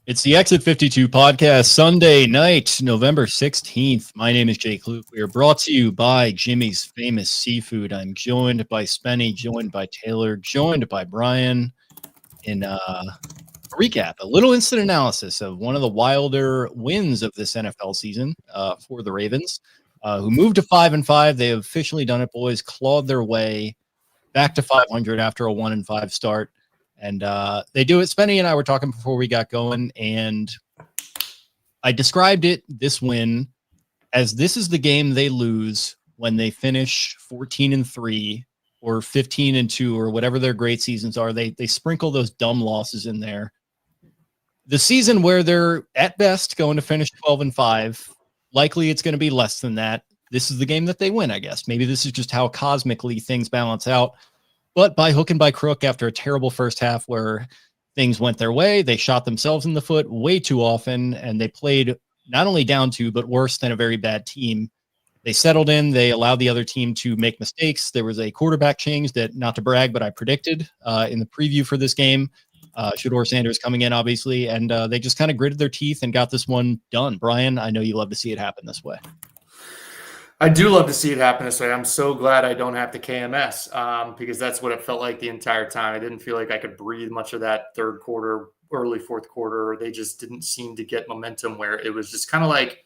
It's the Exit 52 podcast, Sunday night, November 16th. My name is Jake Louque. We are brought to you by Jimmy's Famous Seafood. I'm joined by Spenny, joined by Taylor, joined by Brian in a recap, a little instant analysis of one of the wilder wins of this NFL season for the Ravens, who moved to 5-5. They have officially done it, boys, clawed their way back to 500 after a 1-5 start. And they do it. Spenny and I were talking before we got going, and I described it, this win, as this is the game they lose when they finish 14-3 or 15-2 or whatever their great seasons are. They sprinkle those dumb losses in there. The season where they're at best going to finish 12-5, likely it's going to be less than that. This is the game that they win, I guess. Maybe this is just how cosmically things balance out. But by hook and by crook, after a terrible first half where things went their way, they shot themselves in the foot way too often, and they played not only down to, but worse than a very bad team. They settled in. They allowed the other team to make mistakes. There was a quarterback change that, not to brag, but I predicted in the preview for this game. Shedeur Sanders coming in, obviously, and they just kind of gritted their teeth and got this one done. Brian, I know you love to see it happen this way. I do love to see it happen this way. I'm so glad I don't have to KMS because that's what it felt like the entire time. I didn't feel like I could breathe much of that third quarter, early fourth quarter. They just didn't seem to get momentum where it was just kind of like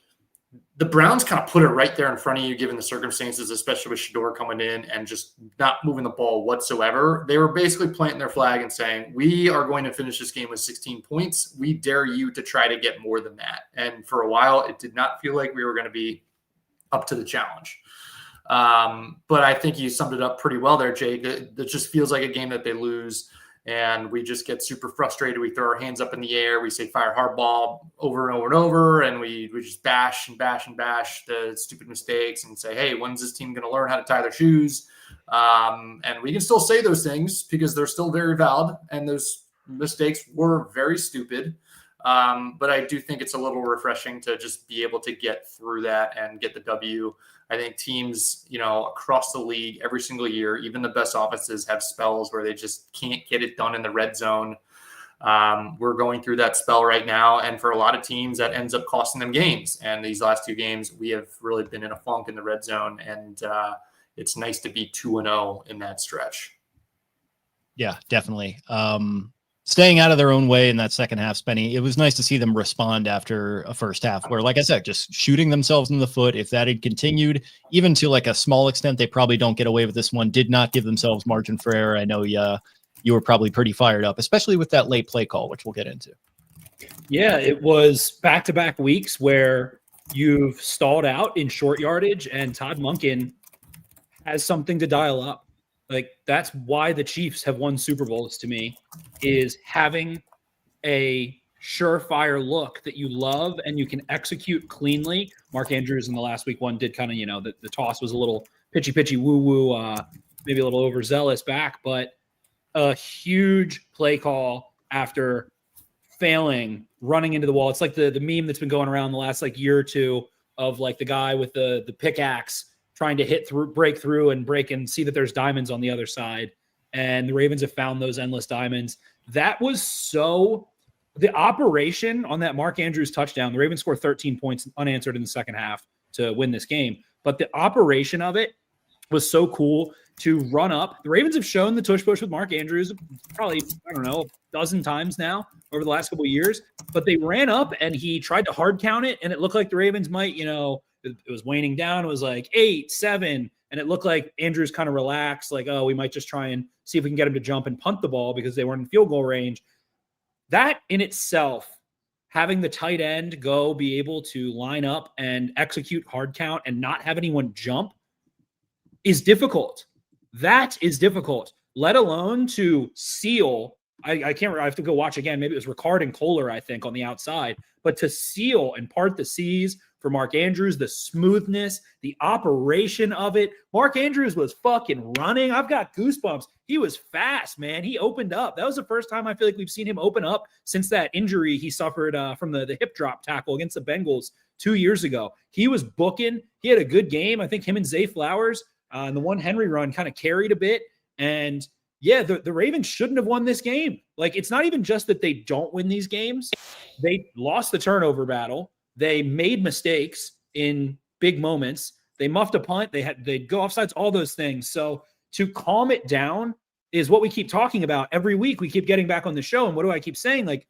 the Browns kind of put it right there in front of you, given the circumstances, especially with Shedeur coming in and just not moving the ball whatsoever. They were basically planting their flag and saying, we are going to finish this game with 16 points. We dare you to try to get more than that. And for a while, it did not feel like we were going to be up to the challenge. But I think you summed it up pretty well there, Jake. It just feels like a game that they lose, and we just get super frustrated. We throw our hands up in the air. We say fire hardball over and over and over, and we just bash and bash and bash the stupid mistakes and say, hey, when's this team going to learn how to tie their shoes? And we can still say those things because they're still very valid, and those mistakes were very stupid. But I do think it's a little refreshing to just be able to get through that and get the W. I think teams, across the league every single year, even the best offenses have spells where they just can't get it done in the red zone. We're going through that spell right now. And for a lot of teams, that ends up costing them games. And these last two games, we have really been in a funk in the red zone. And it's nice to be 2-0 in that stretch. Yeah, definitely. Staying out of their own way in that second half, Spenny, it was nice to see them respond after a first half where, like I said, just shooting themselves in the foot. If that had continued, even to like a small extent, they probably don't get away with this one. Did not give themselves margin for error. I know you were probably pretty fired up, especially with that late play call, which we'll get into. Yeah, it was back-to-back weeks where you've stalled out in short yardage, and Todd Monken has something to dial up. Like, that's why the Chiefs have won Super Bowls to me, is having a surefire look that you love and you can execute cleanly. Mark Andrews in the last week one did kind of, the toss was a little pitchy, woo-woo, maybe a little overzealous back, but a huge play call after failing, running into the wall. It's like the meme that's been going around the last year or two of the guy with the pickaxe trying to break through and see that there's diamonds on the other side. And the Ravens have found those endless diamonds. That was the operation on that Mark Andrews touchdown. The Ravens scored 13 points unanswered in the second half to win this game. But the operation of it was so cool to run up. The Ravens have shown the tush push with Mark Andrews probably, a dozen times now over the last couple of years. But they ran up and he tried to hard count it. And it looked like the Ravens might, it was waning down. It was 8, 7. And it looked like Andrews kind of relaxed, we might just try and see if we can get him to jump and punt the ball because they weren't in field goal range. That in itself, having the tight end be able to line up and execute hard count and not have anyone jump is difficult. That is difficult, let alone to seal. I can't remember. I have to go watch again. Maybe it was Ricard and Kohler, I think, on the outside. But to seal and part the seas for Mark Andrews, the smoothness, the operation of it. Mark Andrews was fucking running. I've got goosebumps. He was fast, man. He opened up. That was the first time I feel like we've seen him open up since that injury he suffered from the hip drop tackle against the Bengals 2 years ago. He was booking. He had a good game. I think him and Zay Flowers and the one Henry run kind of carried a bit. And yeah, the Ravens shouldn't have won this game. Like, it's not even just that they don't win these games. They lost the turnover battle. They made mistakes in big moments. They muffed a punt. They'd go offsides, all those things. So to calm it down is what we keep talking about every week. We keep getting back on the show. And what do I keep saying? Like,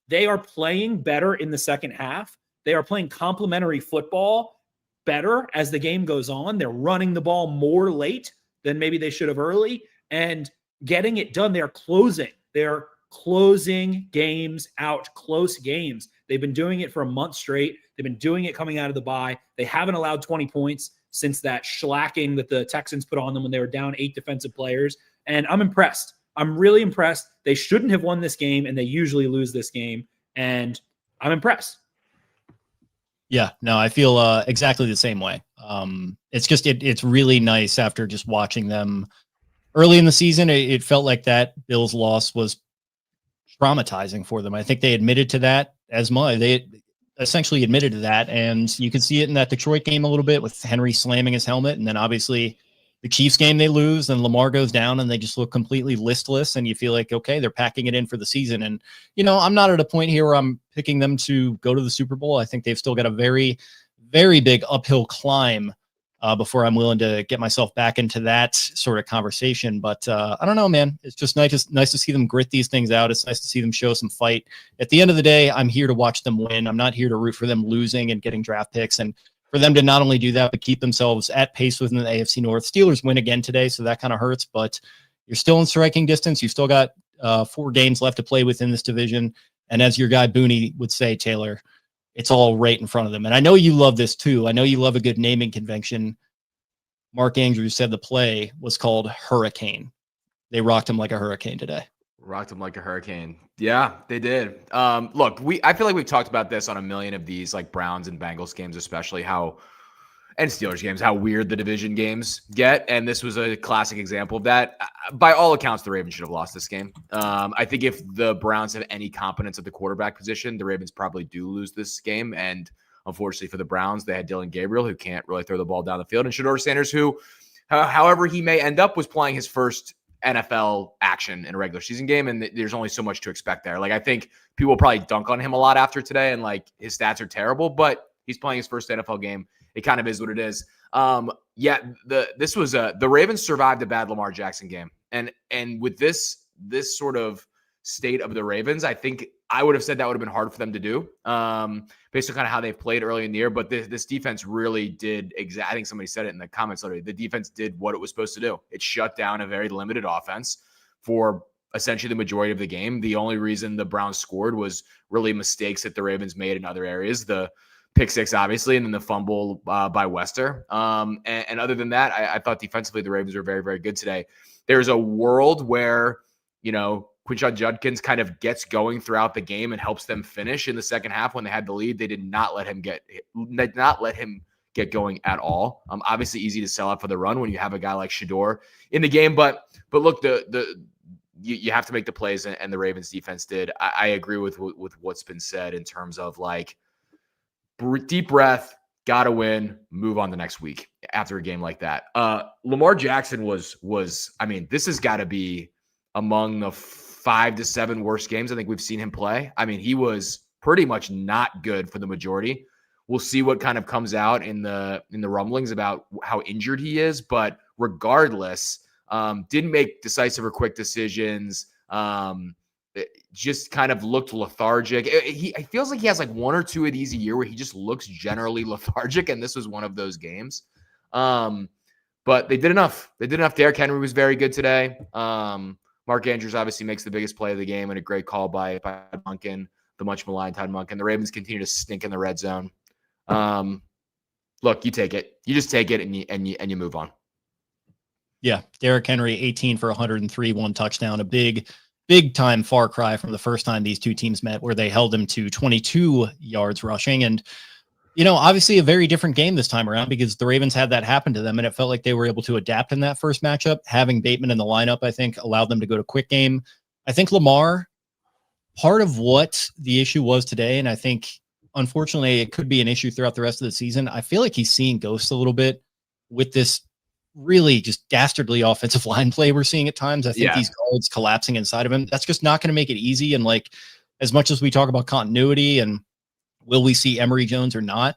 they are playing better in the second half. They are playing complementary football better as the game goes on. They're running the ball more late than maybe they should have early. And getting it done. They're closing games out, close games. They've been doing it for a month straight. They've been doing it coming out of the bye. They haven't allowed 20 points since that shellacking that the Texans put on them when they were down 8 defensive players. And I'm impressed. I'm really impressed. They shouldn't have won this game, and they usually lose this game. And I'm impressed. Yeah, no, I feel exactly the same way. It's just, it's really nice after just watching them early in the season. It felt like that Bills loss was traumatizing for them. I think they admitted to that as much. They essentially admitted to that, and you can see it in that Detroit game a little bit with Henry slamming his helmet, and then obviously the Chiefs game they lose, and Lamar goes down, and they just look completely listless, and you feel like, okay, they're packing it in for the season. And, you know, I'm not at a point here where I'm picking them to go to the Super Bowl. I think they've still got a very, very big uphill climb before I'm willing to get myself back into that sort of conversation. But I don't know, man. It's just nice to see them grit these things out. It's nice to see them show some fight. At the end of the day, I'm here to watch them win. I'm not here to root for them losing and getting draft picks. And for them to not only do that, but keep themselves at pace within the AFC North. Steelers win again today, so that kind of hurts. But you're still in striking distance. You've still got 4 games left to play within this division. And as your guy Booney would say, Taylor, it's all right in front of them. And I know you love this too. I know you love a good naming convention. Mark Andrews said the play was called Hurricane. They rocked him like a hurricane today. Rocked him like a hurricane. Yeah, they did. Look, I feel like we've talked about this on a million of these, like Browns and Bengals games, especially and Steelers games, how weird the division games get. And this was a classic example of that. By all accounts, the Ravens should have lost this game. I think if the Browns have any competence at the quarterback position, the Ravens probably do lose this game. And unfortunately for the Browns, they had Dylan Gabriel, who can't really throw the ball down the field, and Shedeur Sanders, who, however he may end up, was playing his first NFL action in a regular season game, and there's only so much to expect there. Like, I think people will probably dunk on him a lot after today, and like his stats are terrible, but he's playing his first NFL game. It kind of is what it is. The Ravens survived a bad Lamar Jackson game, and with this sort of state of the Ravens, I think I would have said that would have been hard for them to do, based on kind of how they've played early in the year. But this defense really did I think somebody said it in the comments already. The defense did what it was supposed to do. It shut down a very limited offense for essentially the majority of the game. The only reason the Browns scored was really mistakes that the Ravens made in other areas. The pick six, obviously, and then the fumble by Wester. And other than that, I thought defensively the Ravens were very, very good today. There's a world where, you know, Quinshon Judkins kind of gets going throughout the game and helps them finish in the second half when they had the lead. They did not let him get going at all. Obviously easy to sell out for the run when you have a guy like Shedeur in the game, but look, you have to make the plays, and the Ravens defense did. I agree with what's been said in terms of like deep breath, got to win, move on the next week after a game like that. Lamar Jackson was I mean, this has got to be among the 5 to 7 worst games I think we've seen him play. I mean, he was pretty much not good for the majority. We'll see what kind of comes out in the rumblings about how injured he is, but regardless, didn't make decisive or quick decisions. Just kind of looked lethargic. It feels like he has like 1 or 2 of these a year where he just looks generally lethargic, and this was one of those games. But they did enough. Derrick Henry was very good today. Mark Andrews obviously makes the biggest play of the game, and a great call by Monken, the much maligned Todd Monken. The Ravens continue to stink in the red zone. Look, you take it. You just take it and you move on. Yeah, Derrick Henry, 18 for 103, 1 touchdown, a big time far cry from the first time these two teams met, where they held him to 22 yards rushing. And, you know, obviously a very different game this time around because the Ravens had that happen to them, and it felt like they were able to adapt in that first matchup. Having Bateman in the lineup, I think, allowed them to go to quick game. I think Lamar, part of what the issue was today, and I think, unfortunately, it could be an issue throughout the rest of the season, I feel like he's seeing ghosts a little bit with this really just dastardly offensive line play we're seeing at times. I think Yeah. these guards collapsing inside of him, that's just not going to make it easy. And like, as much as we talk about continuity and will we see Emory Jones or not,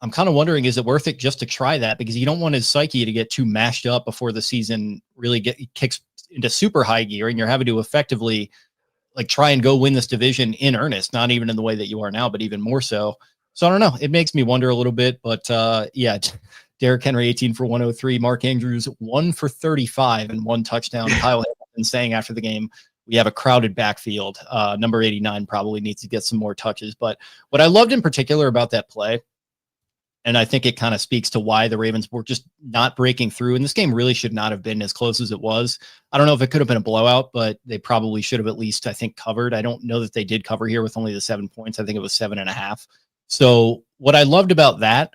I'm kind of wondering, is it worth it just to try that? Because you don't want his psyche to get too mashed up before the season really kicks into super high gear, and you're having to effectively like try and go win this division in earnest, not even in the way that you are now, but even more so. So I don't know. It makes me wonder a little bit, but yeah, Derrick Henry 18 for 103, Mark Andrews 1 for 35 and 1 touchdown. Kyle Hamilton saying after the game, we have a crowded backfield. Number 89 probably needs to get some more touches. But what I loved in particular about that play, and I think it kind of speaks to why the Ravens were just not breaking through. And this game really should not have been as close as it was. I don't know if it could have been a blowout, but they probably should have at least, I think, covered. I don't know that they did cover here with only the 7 points. I think it was 7.5. So what I loved about that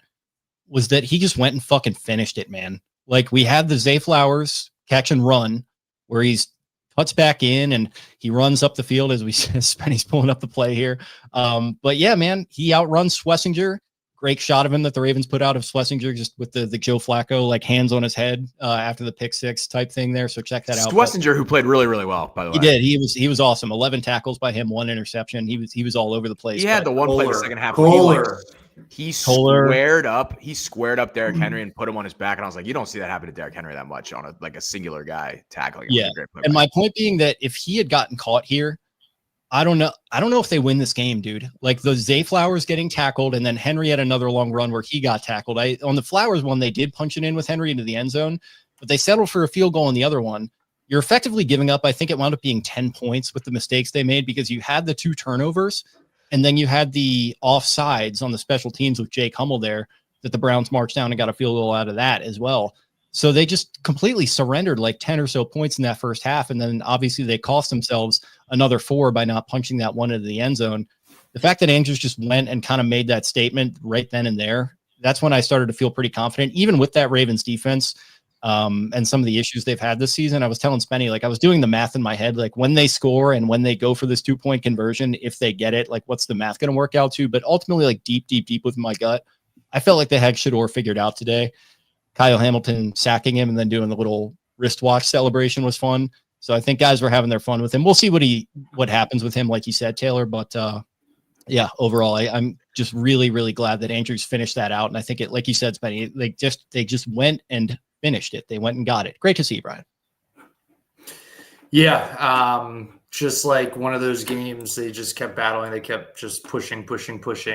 was that he just went and fucking finished it, man. Like, we had the Zay Flowers catch and run where he's cuts back in and he runs up the field as we Spenny's pulling up the play here. But yeah, man, he outruns Schlesinger. Great shot of him that the Ravens put out of Schlesinger, just with the Joe Flacco, like hands on his head after the pick six type thing there. So check that out. Schlesinger, who played really, really well, by the way. He did. He was awesome. 11 tackles by him, 1 interception. He was all over the place. He had the one play in the second half. He squared up Derrick Henry and put him on his back. And I was like, you don't see that happen to Derrick Henry that much on a singular guy tackling. Yeah. And my point being that if he had gotten caught here, I don't know if they win this game, dude. Like the Zay Flowers getting tackled, and then Henry had another long run where he got tackled. On the Flowers one, they did punch it in with Henry into the end zone, but they settled for a field goal on the other one. You're effectively giving up. I think it wound up being 10 points with the mistakes they made, because you had the 2 turnovers, and then you had the offsides on the special teams with Jake Hummel there that the Browns marched down and got a field goal out of that as well. So they just completely surrendered like 10 or so points in that first half. And then obviously they cost themselves another 4 by not punching that one into the end zone. The fact that Andrews just went and kind of made that statement right then and there, that's when I started to feel pretty confident, even with that Ravens defense and some of the issues they've had this season. I was telling Spenny, like I was doing the math in my head, like when they score and when they go for this 2-point conversion, if they get it, like what's the math going to work out to? But ultimately, like deep with my gut, I felt like they had Shedeur figured out today. Kyle Hamilton sacking him and then doing the little wristwatch celebration was fun. So I think guys were having their fun with him. We'll see what happens with him, like you said, Taylor. But yeah, overall, I'm just really, really glad that Andrews finished that out. And I think it, like you said, Spenny, they just went and finished it. They went and got it. Great to see you, Brian. Yeah. Just like one of those games, they just kept battling. They kept just pushing,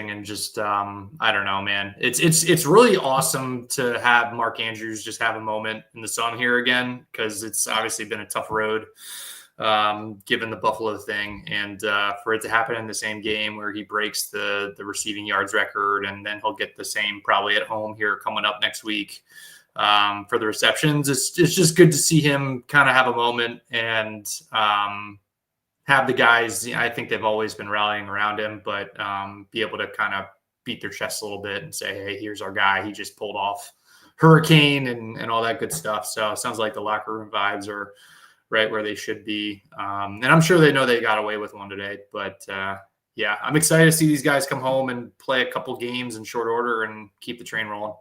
and just I don't know, man. It's really awesome to have Mark Andrews just have a moment in the sun here again, because it's obviously been a tough road given the Buffalo thing, and for it to happen in the same game where he breaks the receiving yards record, and then he'll get the same probably at home here coming up next week for the receptions. It's just good to see him kind of have a moment and have the guys, I think they've always been rallying around him, but be able to kind of beat their chest a little bit and say, hey, here's our guy. He just pulled off hurricane and all that good stuff. So it sounds like the locker room vibes are right where they should be. And I'm sure they know they got away with one today. But, yeah, I'm excited to see these guys come home and play a couple games in short order and keep the train rolling.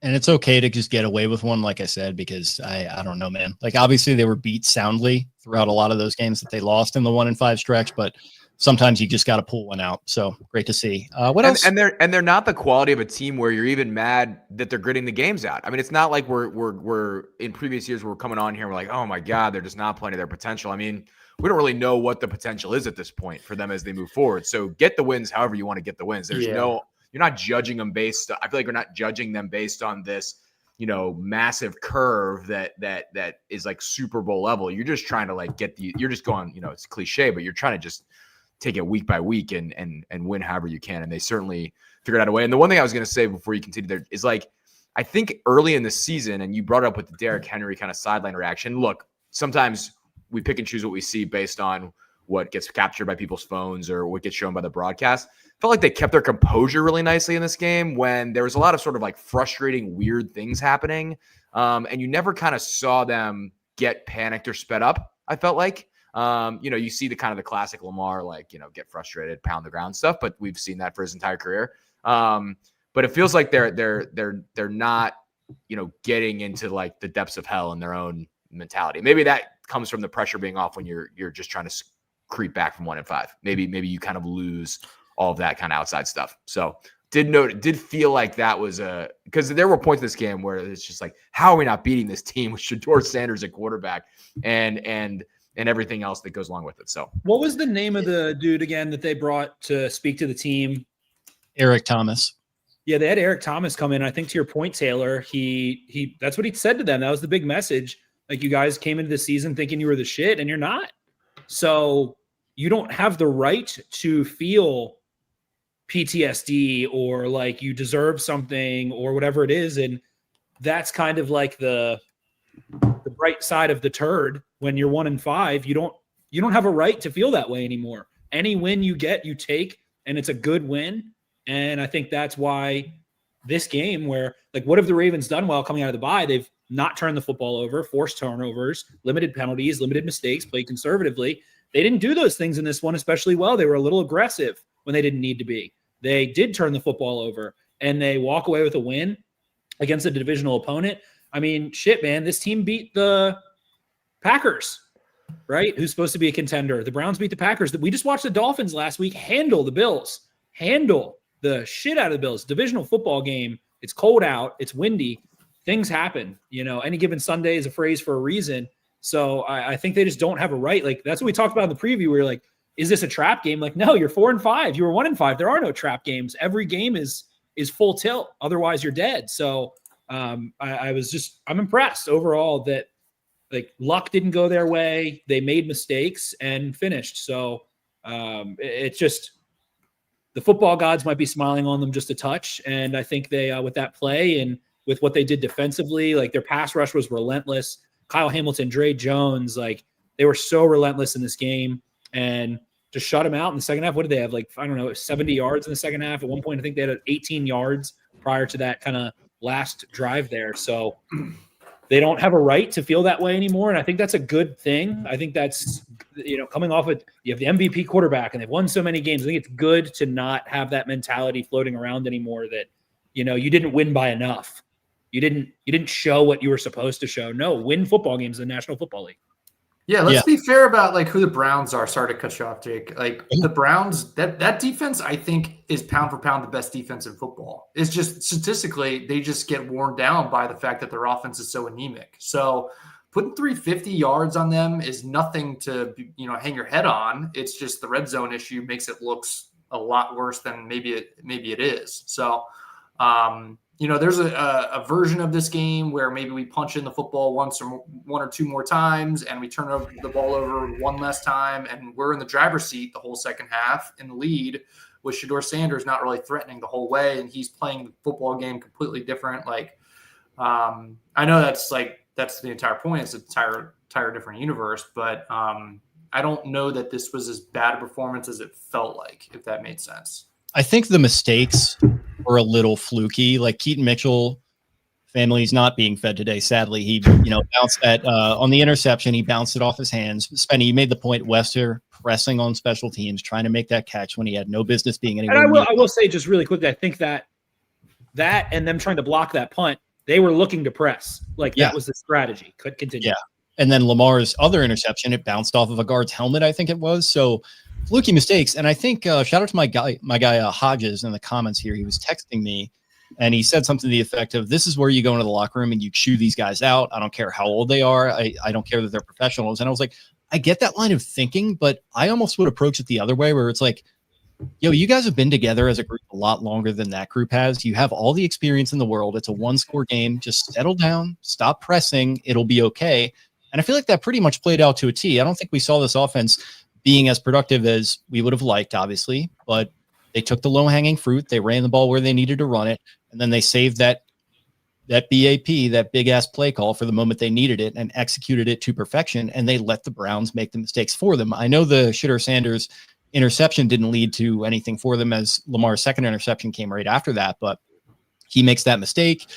And it's okay to just get away with one, like I said, because I don't know, man. Like, obviously they were beat soundly throughout a lot of those games that they lost in the 1-5 stretch, but sometimes you just got to pull one out. So great to see. What else? And they're not the quality of a team where you're even mad that they're gritting the games out. I mean, it's not like we're in previous years we're coming on here and we're like, oh my God, they're just not playing to their potential. I mean, we don't really know what the potential is at this point for them as they move forward. So get the wins however you want to get the wins. There's you're not judging them based. I feel like you're not judging them based on this, massive curve that is like Super Bowl level. You're just trying to like you're just going, it's cliche, but you're trying to just take it week by week and win however you can. And they certainly figured out a way. And the one thing I was going to say before you continue there is, like, I think early in the season, and you brought up with the Derrick Henry kind of sideline reaction. Look, sometimes we pick and choose what we see based on what gets captured by people's phones or what gets shown by the broadcast. Felt like they kept their composure really nicely in this game when there was a lot of sort of like frustrating, weird things happening. And you never kind of saw them get panicked or sped up, I felt like. You see the kind of the classic Lamar, like, get frustrated, pound the ground stuff, but we've seen that for his entire career. But it feels like they're not getting into like the depths of hell in their own mentality. Maybe that comes from the pressure being off when you're just trying to creep back from 1-5. Maybe you kind of lose all of that kind of outside stuff. So did feel like that was because there were points in this game where it's just like, how are we not beating this team with Shedeur Sanders at quarterback and everything else that goes along with it. So what was the name of the dude again that they brought to speak to the team? Eric Thomas. Yeah, they had Eric Thomas come in. I think to your point, Taylor, he that's what he said to them. That was the big message. Like, you guys came into the season thinking you were the shit, and you're not. So you don't have the right to feel PTSD or like you deserve something or whatever it is. And that's kind of like the bright side of the turd. When you're 1-5, you don't have a right to feel that way anymore. Any win you get, you take, and it's a good win. And I think that's why this game, where like, what have the Ravens done well coming out of the bye? They've not turned the football over, forced turnovers, limited penalties, limited mistakes, played conservatively. They didn't do those things in this one especially well. They were a little aggressive when they didn't need to be. They did turn the football over, and they walk away with a win against a divisional opponent. I mean, shit, man, this team beat the Packers, right? Who's supposed to be a contender. The Browns beat the Packers. We just watched the Dolphins last week handle the Bills, handle the shit out of the Bills. Divisional football game. It's cold out. It's windy. Things happen. Any given Sunday is a phrase for a reason. So I think they just don't have a right. Like, that's what we talked about in the preview. We were like, is this a trap game? Like, no, you're 4-5. You were 1-5. There are no trap games. Every game is full tilt. Otherwise, you're dead. So I'm impressed overall that like luck didn't go their way. They made mistakes and finished. So it's just the football gods might be smiling on them just a touch. And I think they, with that play and with what they did defensively, like their pass rush was relentless. Kyle Hamilton, Dre Jones, like they were so relentless in this game, and to shut them out in the second half. What did they have? Like, I don't know, 70 yards in the second half. At one point, I think they had 18 yards prior to that kind of last drive there. So they don't have a right to feel that way anymore. And I think that's a good thing. I think that's, coming off it, you have the MVP quarterback and they've won so many games. I think it's good to not have that mentality floating around anymore that, you didn't win by enough. You didn't show what you were supposed to show. No, win football games in the National Football League. Yeah, let's be fair about like who the Browns are. Sorry to cut you off, Jake. Like the Browns, that defense, I think, is pound for pound the best defense in football. It's just statistically, they just get worn down by the fact that their offense is so anemic. So putting 350 yards on them is nothing to hang your head on. It's just the red zone issue makes it looks a lot worse than maybe it is. So there's a version of this game where maybe we punch in the football one or two more times and we turn the ball over one less time, and we're in the driver's seat the whole second half in the lead with Shedeur Sanders not really threatening the whole way, and he's playing the football game completely different. Like, I know that's the entire point. It's an entire different universe, but I don't know that this was as bad a performance as it felt like, if that made sense. I think the mistakes were a little fluky. Like Keaton Mitchell, family's not being fed today. Sadly, he bounced that on the interception. He bounced it off his hands. Spenny, you made the point. Wester pressing on special teams, trying to make that catch when he had no business being anywhere. And I will say just really quickly, I think that and them trying to block that punt, they were looking to press. Like that was the strategy. Could continue. Yeah. And then Lamar's other interception, it bounced off of a guard's helmet, I think it was. So fluky mistakes. And I think shout out to my guy Hodges in the comments here. He was texting me and he said something to the effect of, this is where you go into the locker room and you chew these guys out. I don't care how old they are. I don't care that they're professionals. And I was like, I get that line of thinking, but I almost would approach it the other way, where it's like, you guys have been together as a group a lot longer than that group has. You have all the experience in the world. It's a one-score game. Just settle down, stop pressing. It'll be okay. And I feel like that pretty much played out to a T. I don't think we saw this offense being as productive as we would have liked, obviously, but they took the low-hanging fruit. They ran the ball where they needed to run it, and then they saved that BAP, that big-ass play call, for the moment they needed it and executed it to perfection, and they let the Browns make the mistakes for them. I know the Shedeur Sanders interception didn't lead to anything for them, as Lamar's second interception came right after that, but he makes that mistake.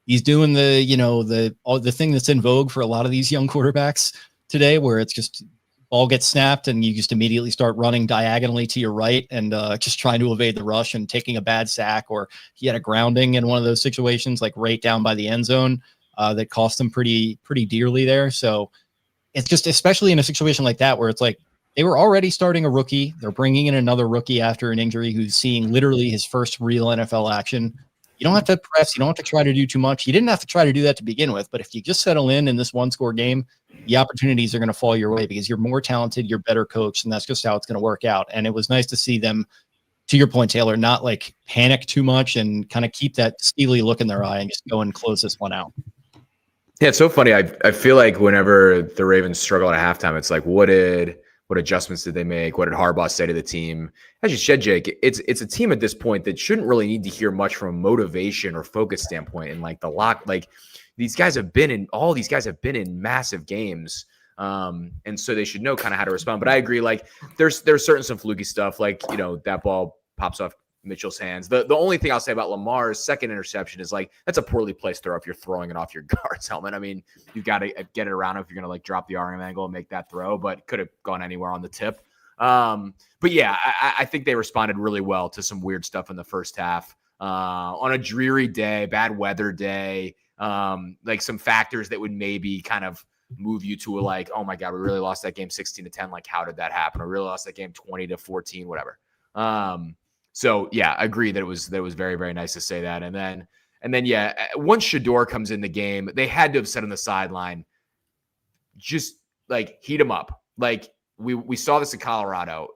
He's doing the thing that's in vogue for a lot of these young quarterbacks today, where it's just ball gets snapped and you just immediately start running diagonally to your right and just trying to evade the rush and taking a bad sack, or he had a grounding in one of those situations, like right down by the end zone, that cost him pretty dearly there. So it's just, especially in a situation like that, where it's like they were already starting a rookie. They're bringing in another rookie after an injury who's seeing literally his first real NFL action. You don't have to press. You don't have to try to do too much. You didn't have to try to do that to begin with. But if you just settle in this one-score game, the opportunities are going to fall your way because you're more talented, you're better coached, and that's just how it's going to work out. And it was nice to see them, to your point, Taylor, not like panic too much and kind of keep that steely look in their eye and just go and close this one out. Yeah, it's so funny. I feel like whenever the Ravens struggle at halftime, it's like, what adjustments did they make? What did Harbaugh say to the team? As you said, Jake, it's a team at this point that shouldn't really need to hear much from a motivation or focus standpoint. And like the lock, like these guys have been in massive games. And so they should know kind of how to respond. But I agree, like there's certain some fluky stuff, like, you know, that ball pops off Mitchell's hands. The only thing I'll say about Lamar's second interception is like that's a poorly placed throw if you're throwing it off your guard's helmet. I mean, you've got to get it around if you're going to like drop the arm angle and make that throw, but could have gone anywhere on the tip. But yeah, I think they responded really well to some weird stuff in the first half. On a dreary day, bad weather day, like some factors that would maybe kind of move you to a like, oh my God, we really lost that game 16-10. Like, how did that happen? Or really lost that game 20-14, whatever. So yeah, I agree that it was very, very nice to say that. And then yeah, once Shedeur comes in the game, they had to have said on the sideline, just like heat him up. Like we saw this in Colorado,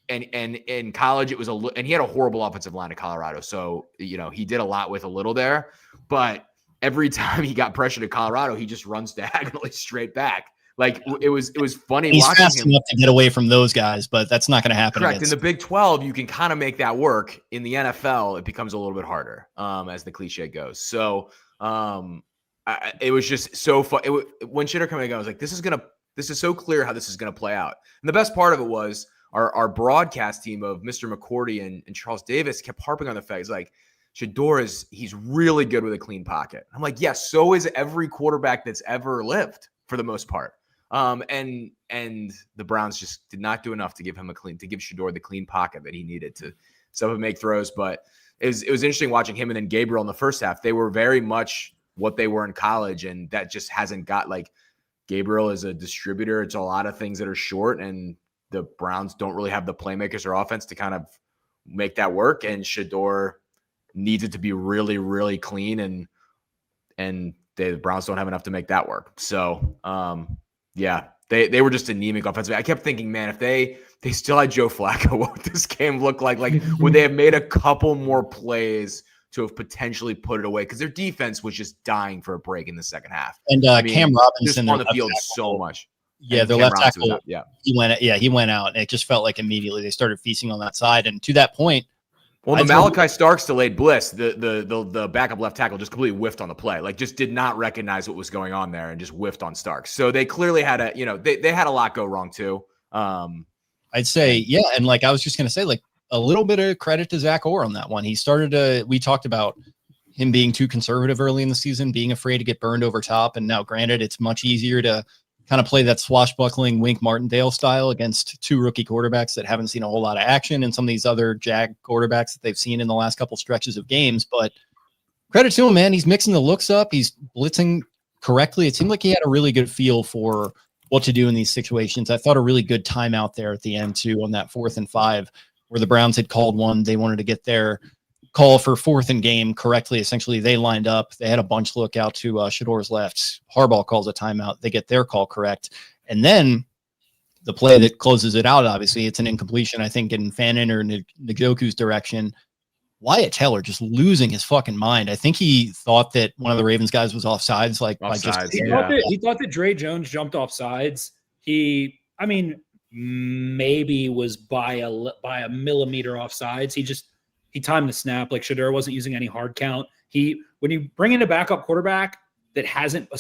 and in college it was and he had a horrible offensive line in Colorado. So, you know, he did a lot with a little there, but every time he got pressured at Colorado, he just runs diagonally straight back. Like it was funny. He's watching fast him enough to get away from those guys, but that's not going to happen. Correct. In the Big 12, you can kind of make that work. In the NFL, it becomes a little bit harder, as the cliche goes. So it was just so fun. When Shedeur came in, I was like, this is so clear how this is going to play out. And the best part of it was our broadcast team of Mr. McCourty and Charles Davis kept harping on the fact, like, Shedeur he's really good with a clean pocket. I'm like, yes, so is every quarterback that's ever lived for the most part. And the Browns just did not do enough to give Shedeur the clean pocket that he needed to step and make throws. But it was interesting watching him and then Gabriel in the first half. They were very much what they were in college, and that just hasn't got, like, Gabriel is a distributor. It's a lot of things that are short, and the Browns don't really have the playmakers or offense to kind of make that work. And Shedeur needs it to be really, really clean, and the Browns don't have enough to make that work. So, yeah, they were just anemic offensively. I kept thinking, man, if they still had Joe Flacco, what would this game look like? Like, would they have made a couple more plays to have potentially put it away? Because their defense was just dying for a break in the second half. And Cam Robinson just on the field so much. Yeah, their left tackle. Yeah, he went out, and it just felt like immediately they started feasting on that side. And to that point, well, the Malachi Starks delayed bliss, the backup left tackle just completely whiffed on the play. Like, just did not recognize what was going on there and just whiffed on Starks. So they clearly had they had a lot go wrong too. I'd say, yeah. And like, I was just going to say, like, a little bit of credit to Zach Orr on that one. He we talked about him being too conservative early in the season, being afraid to get burned over top. And now, granted, it's much easier to kind of play that swashbuckling Wink Martindale style against two rookie quarterbacks that haven't seen a whole lot of action, and some of these other Jag quarterbacks that they've seen in the last couple stretches of games. But credit to him, man. He's mixing the looks up. He's blitzing correctly. It seemed like he had a really good feel for what to do in these situations. I thought a really good timeout there at the end too, on that 4th and 5, where the Browns had called one. They wanted to get their call for 4th and game correctly. Essentially, they lined up. They had a bunch look out to Shedeur's left. Harbaugh calls a timeout. They get their call correct. And then the play that closes it out, obviously, it's an incompletion, I think, in Fannin or Njoku's direction. Wyatt Taylor just losing his fucking mind. I think he thought that one of the Ravens guys was offsides. He thought that Dre Jones jumped off sides. Maybe was by a millimeter off sides. He timed the snap. Like, Shedeur wasn't using any hard count. When you bring in a backup quarterback that hasn't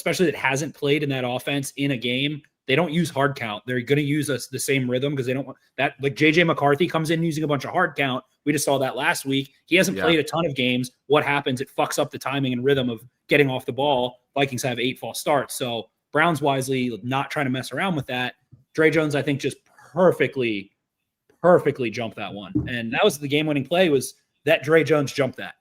played in that offense in a game, they don't use hard count. They're going to use the same rhythm because they don't want that. Like, JJ McCarthy comes in using a bunch of hard count. We just saw that last week. He hasn't played a ton of games. What happens? It fucks up the timing and rhythm of getting off the ball. Vikings have 8 false starts. So Browns wisely not trying to mess around with that. Dre Jones, I think, just perfectly jumped that one. And that was the game-winning play, was that Dre Jones jumped that.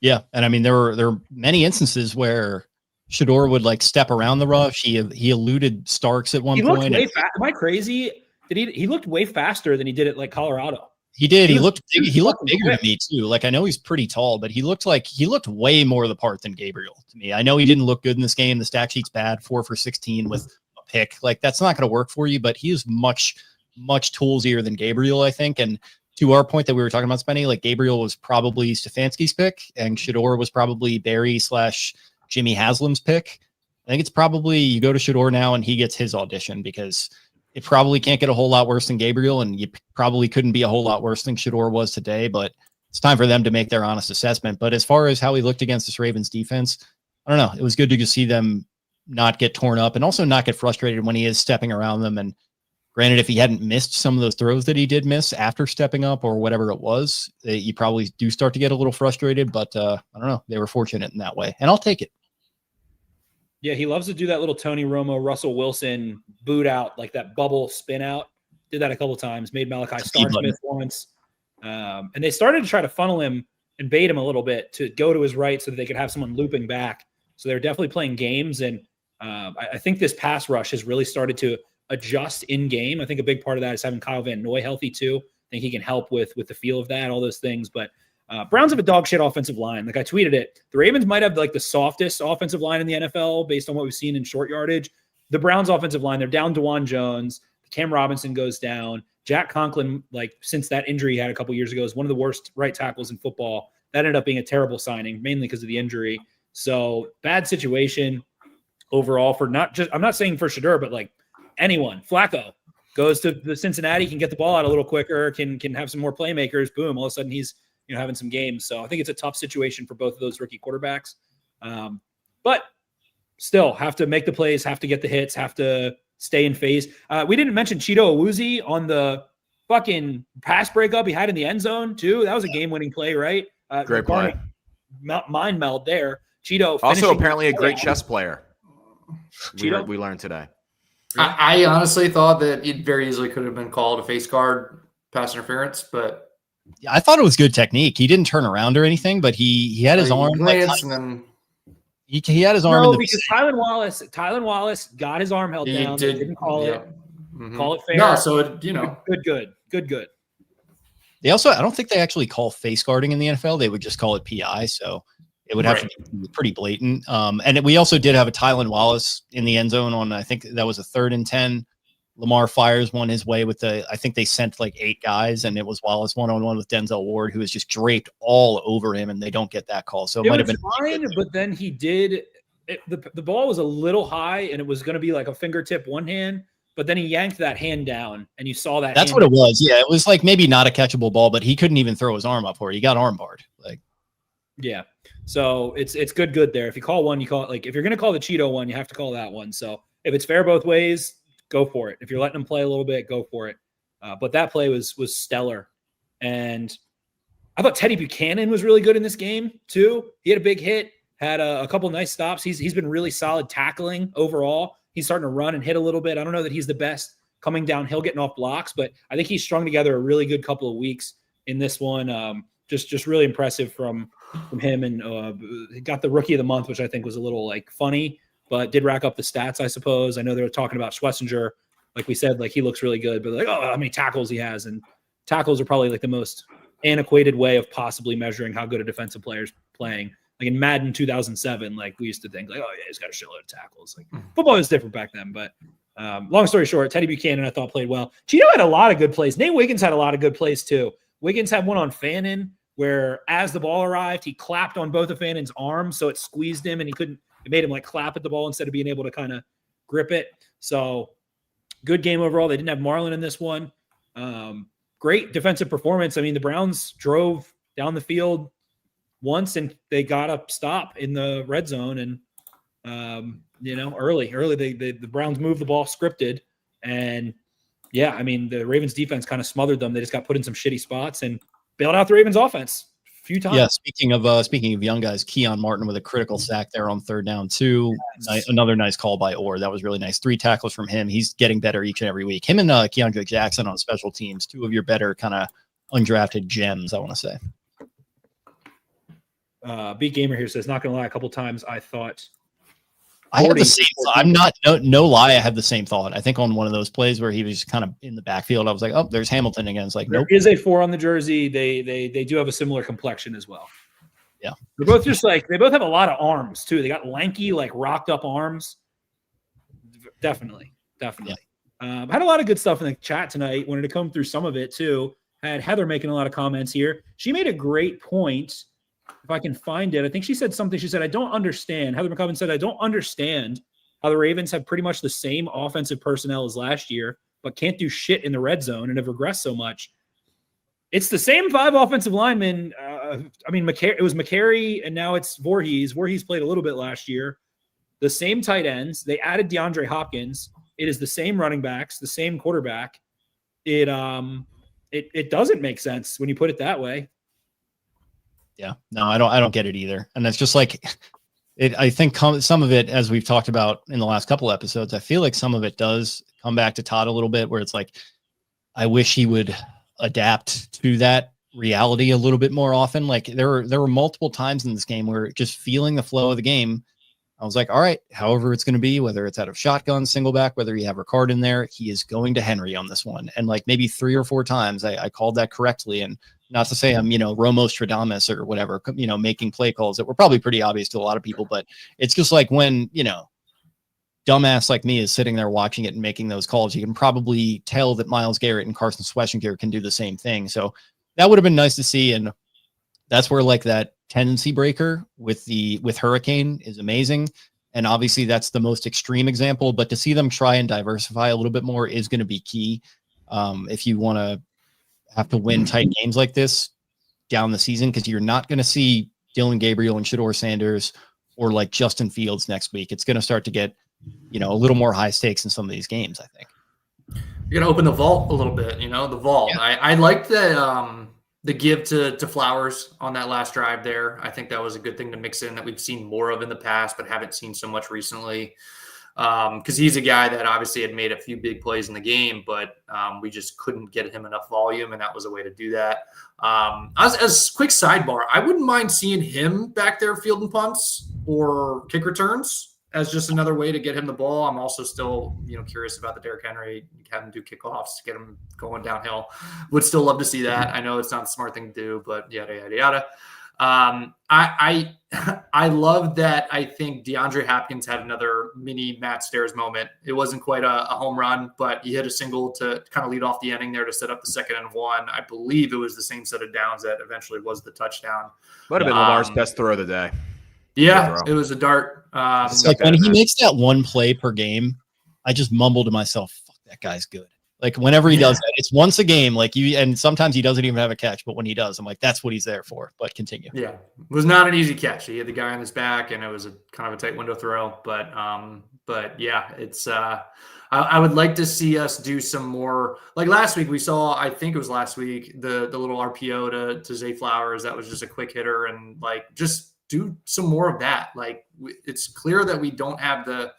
Yeah, and I mean there were many instances where Shedeur would like step around the rush. He eluded Starks at one point. Am I crazy? He looked way faster than he did at like Colorado. He did. He looked bigger to me too. Like I know he's pretty tall, but he looked way more the part than Gabriel to me. I know he didn't look good in this game. The stat sheet's bad, 4 for 16 with a pick. Like that's not going to work for you. But he is much toolsier than Gabriel, I think. And to our point that we were talking about, Spenny, like Gabriel was probably Stefanski's pick, and Shedeur was probably Barry/Jimmy Haslam's pick. I think it's probably you go to Shedeur now and he gets his audition, because it probably can't get a whole lot worse than Gabriel, and you probably couldn't be a whole lot worse than Shedeur was today, but it's time for them to make their honest assessment. But as far as how he looked against this Ravens defense, I don't know. It was good to just see them not get torn up and also not get frustrated when he is stepping around them. And granted, if he hadn't missed some of those throws that he did miss after stepping up or whatever it was, you probably do start to get a little frustrated, but I don't know. They were fortunate in that way, and I'll take it. Yeah, he loves to do that little Tony Romo, Russell Wilson boot out, like that bubble spin out. Did that a couple of times. Made Malachi Smyth once. And they started to try to funnel him and bait him a little bit to go to his right so that they could have someone looping back. So they're definitely playing games. And I think this pass rush has really started to adjust in game. I think a big part of that is having Kyle Van Noy healthy too. I think he can help with the feel of that, all those things. But Browns have a dog shit offensive line. Like I tweeted it, the Ravens might have like the softest offensive line in the NFL based on what we've seen in short yardage. The Browns offensive line, they're down DeJuan Jones. Cam Robinson goes down. Jack Conklin, like since that injury he had a couple years ago, is one of the worst right tackles in football. That ended up being a terrible signing, mainly because of the injury. So bad situation overall for I'm not saying for Shedeur, but like anyone. Flacco goes to the Cincinnati, can get the ball out a little quicker, can have some more playmakers. Boom, all of a sudden he's having some games. So I think it's a tough situation for both of those rookie quarterbacks. But still have to make the plays, have to get the hits, have to stay in phase. We didn't mention Cheeto Awuzie on the fucking pass breakup he had in the end zone too. That was a game-winning play, right? Great play. Mind meld there. Cheeto also apparently a great chess player. Cheeto? We learned today. I honestly thought that it very easily could have been called a face guard pass interference, but yeah, I thought it was good technique. He didn't turn around or anything, but he had his arm. He had his arm. No, because Tylan Wallace got his arm held down. Didn't call it. Mm-hmm. Call it fair. No, so good. They also, I don't think they actually call face guarding in the NFL. They would just call it PI. So it would have to be pretty blatant. And we also did have a Tylan Wallace in the end zone on, I think that was a 3rd and 10. Lamar fires one his way with I think they sent like 8 guys, and it was Wallace one-on-one with Denzel Ward, who was just draped all over him, and they don't get that call. So it might have been fine, but then he did the ball was a little high, and it was going to be like a fingertip one hand, but then he yanked that hand down, and you saw that. That's what it was. Yeah, it was like maybe not a catchable ball, but he couldn't even throw his arm up for it. He got arm barred. Like, yeah. So it's good there. If you call one, you call it. Like if you're going to call the Cheeto one, you have to call that one. So if it's fair both ways, go for it. If you're letting them play a little bit, go for it. But that play was stellar. And I thought Teddy Buchanan was really good in this game too. He had a big hit, had a couple nice stops. He's been really solid tackling overall. He's starting to run and hit a little bit. I don't know that he's the best coming downhill, getting off blocks, but I think he's strung together a really good couple of weeks in this one. Just really impressive from him, and got the rookie of the month, which I think was a little like funny, but did rack up the stats, I suppose. I know they were talking about Schlesinger. Like we said, like he looks really good, but like, oh, how many tackles he has. And tackles are probably like the most antiquated way of possibly measuring how good a defensive player is playing. Like in Madden 2007, like we used to think like, oh yeah, he's got a shitload of tackles. Like football was different back then, but long story short, Teddy Buchanan, I thought played well. Cheeto had a lot of good plays. Nate Wiggins had a lot of good plays too. Wiggins had one on Fannin where as the ball arrived, he clapped on both of Fannon's arms. So it squeezed him and it made him like clap at the ball instead of being able to kind of grip it. So good game overall. They didn't have Marlon in this one. Great defensive performance. I mean, the Browns drove down the field once and they got a stop in the red zone. And, early, the Browns moved the ball scripted. And yeah, I mean, the Ravens defense kind of smothered them. They just got put in some shitty spots and bailed out the Ravens offense. few times. Yeah, speaking of young guys, Keon Martin with a critical sack there on 3rd down too. Another nice call by Orr. That was really nice. 3 tackles from him. He's getting better each and every week. Him and Keandre Jackson on special teams, 2 of your better kind of undrafted gems, I want to say. Beat Gamer here says, not gonna lie, a couple times I thought I had the same. I'm not no lie. I had the same thought. I think on one of those plays where he was kind of in the backfield, I was like, "Oh, there's Hamilton again." It's like, there nope. is a 4 on the jersey. They do have a similar complexion as well. Yeah, they're both just like they both have a lot of arms too. They got lanky, like rocked up arms. Definitely. Yeah. I had a lot of good stuff in the chat tonight. Wanted to come through some of it too. Had Heather making a lot of comments here. She made a great point. If I can find it, I think she said something. She said, I don't understand. Heather McCubbin said, I don't understand how the Ravens have pretty much the same offensive personnel as last year, but can't do shit in the red zone and have regressed so much. It's the same 5 offensive linemen. It was McCary and now it's Voorhees. Voorhees played a little bit last year. The same tight ends. They added DeAndre Hopkins. It is the same running backs, the same quarterback. It doesn't make sense when you put it that way. Yeah, no, I don't get it either. And it's just like I think some of it, as we've talked about in the last couple episodes, I feel like some of it does come back to Todd a little bit, where it's like, I wish he would adapt to that reality a little bit more often. Like there were multiple times in this game where just feeling the flow of the game, I was like, all right, however it's going to be, whether it's out of shotgun, single back, whether you have Ricard in there, he is going to Henry on this one. And like maybe 3 or 4 times I called that correctly. And not to say I'm, Romo Stradamus or whatever, making play calls that were probably pretty obvious to a lot of people, but it's just like when, dumbass like me is sitting there watching it and making those calls, you can probably tell that Myles Garrett and Carson Schwarzenegger can do the same thing. So that would have been nice to see. And that's where like that tendency breaker with Hurricane is amazing. And obviously that's the most extreme example, but to see them try and diversify a little bit more is going to be key. If you want to have to win tight games like this down the season, because you're not going to see Dylan Gabriel and Shedeur Sanders or like Justin Fields next week. It's going to start to get, a little more high stakes in some of these games, I think. You're going to open the vault a little bit, the vault. Yeah. I like the give to Flowers on that last drive there. I think that was a good thing to mix in that we've seen more of in the past, but haven't seen so much recently. Because he's a guy that obviously had made a few big plays in the game, but we just couldn't get him enough volume, and that was a way to do that. As quick sidebar, I wouldn't mind seeing him back there fielding punts or kick returns as just another way to get him the ball. I'm also still, curious about the Derrick Henry, have him do kickoffs to get him going downhill. Would still love to see that. I know it's not a smart thing to do, but yada, yada, yada. I love that. I think DeAndre Hopkins had another mini Matt Stairs moment. It wasn't quite a home run, but he hit a single to kind of lead off the inning there to set up the 2nd and 1. I believe it was the same set of downs that eventually was the touchdown. Might have been Lamar's best throw of the day. Yeah, it was a dart. Like when he makes that one play per game, I just mumble to myself, fuck, that guy's good. Like whenever he does that, it's once a game. Like and sometimes he doesn't even have a catch, but when he does, I'm like, that's what he's there for. But continue. Yeah, it was not an easy catch. He had the guy on his back, and it was a kind of a tight window throw. But yeah, it's. I would like to see us do some more. Like last week, we saw. I think it was last week the little RPO to Zay Flowers. That was just a quick hitter, and like just do some more of that. Like it's clear that we don't have the.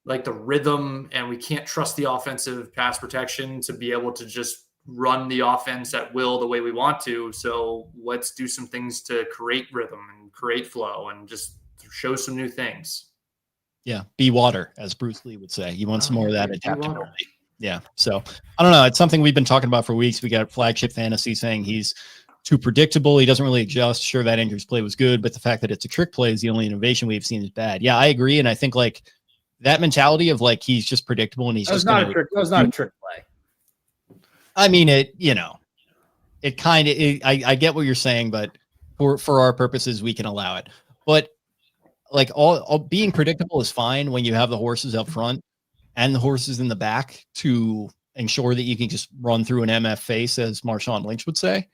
Like the rhythm, and we can't trust the offensive pass protection to be able to just run the offense at will the way we want to. So let's do some things to create rhythm and create flow and just show some new things. Yeah. Be water, as Bruce Lee would say. You want some more of that adaptability. Yeah. So I don't know. It's something we've been talking about for weeks. We got Flagship Fantasy saying he's too predictable. He doesn't really adjust. Sure, that Andrews play was good, but the fact that it's a trick play is the only innovation we've seen is bad. Yeah, I agree. And I think like, that mentality of like he's just predictable and he's just not a trick. That was not a trick play. I mean, it kind of. I get what you're saying, but for our purposes, we can allow it. But like all being predictable is fine when you have the horses up front and the horses in the back to ensure that you can just run through an MF face, as Marshawn Lynch would say.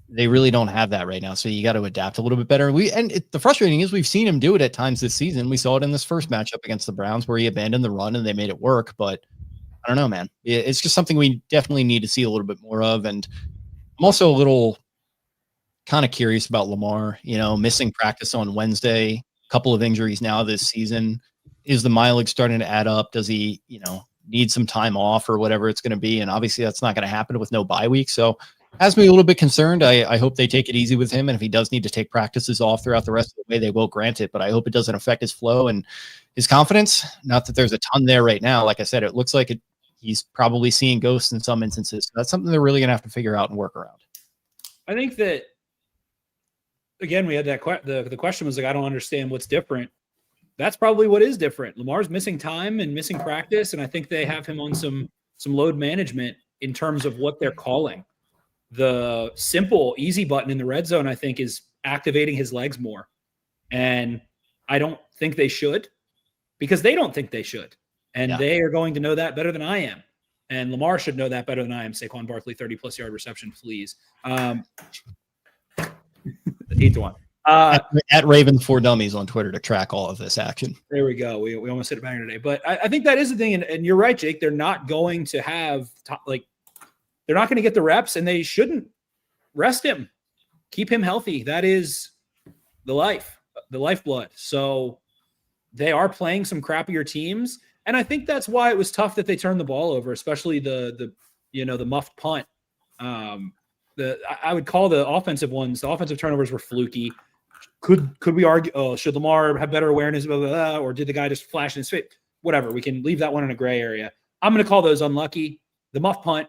They really don't have that right now, so you got to adapt a little bit better. The frustrating is we've seen him do it at times this season. We saw it in this first matchup against the Browns where he abandoned the run and they made it work. But I don't know, man. It's just something we definitely need to see a little bit more of. And I'm also a little kind of curious about Lamar, missing practice on Wednesday, a couple of injuries now this season. Is the mileage starting to add up? Does he, need some time off or whatever it's going to be? And obviously that's not going to happen with no bye week. So has me a little bit concerned. I hope they take it easy with him. And if he does need to take practices off throughout the rest of the way, they will grant it. But I hope it doesn't affect his flow and his confidence. Not that there's a ton there right now. Like I said, it looks like he's probably seeing ghosts in some instances. So that's something they're really going to have to figure out and work around. I think that, again, we had that the question was like, I don't understand what's different. That's probably what is different. Lamar's missing time and missing practice, and I think they have him on some load management in terms of what they're calling. The simple, easy button in the red zone, I think, is activating his legs more. And I don't think they should, because they don't think they should. And they are going to know that better than I am. And Lamar should know that better than I am. Saquon Barkley, 30-plus yard reception, please. 8-1. At Ravens for Dummies on Twitter to track all of this action. There we go. We almost hit a banger today. But I think that is the thing. And you're right, Jake. They're not going to have they're not going to get the reps, and they shouldn't rest him. Keep him healthy. That is the lifeblood. So they are playing some crappier teams. And I think that's why it was tough that they turned the ball over, especially the muffed punt. I would call the offensive ones. The offensive turnovers were fluky. Could we argue? Oh, should Lamar have better awareness? Blah, blah, blah, or did the guy just flash in his face? Whatever. We can leave that one in a gray area. I'm going to call those unlucky. The muff punt,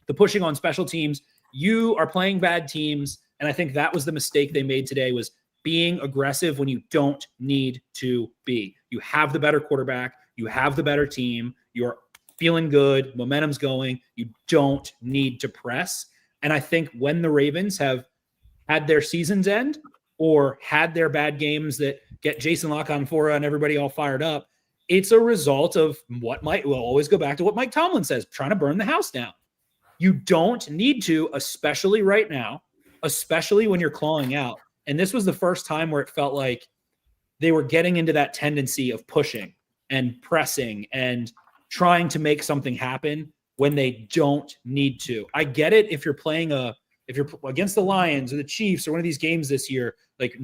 the pushing on special teams. You are playing bad teams, and I think that was the mistake they made today, was being aggressive when you don't need to be. You have the better quarterback. You have the better team. You're feeling good. Momentum's going. You don't need to press. And I think when the Ravens have had their seasons end or had their bad games that get Jason LaConfora and everybody all fired up, it's a result of we'll always go back to what Mike Tomlin says, trying to burn the house down. You don't need to, especially right now, especially when you're clawing out. And this was the first time where it felt like they were getting into that tendency of pushing and pressing and trying to make something happen when they don't need to. I get it if you're playing if you're against the Lions or the Chiefs or one of these games this year, like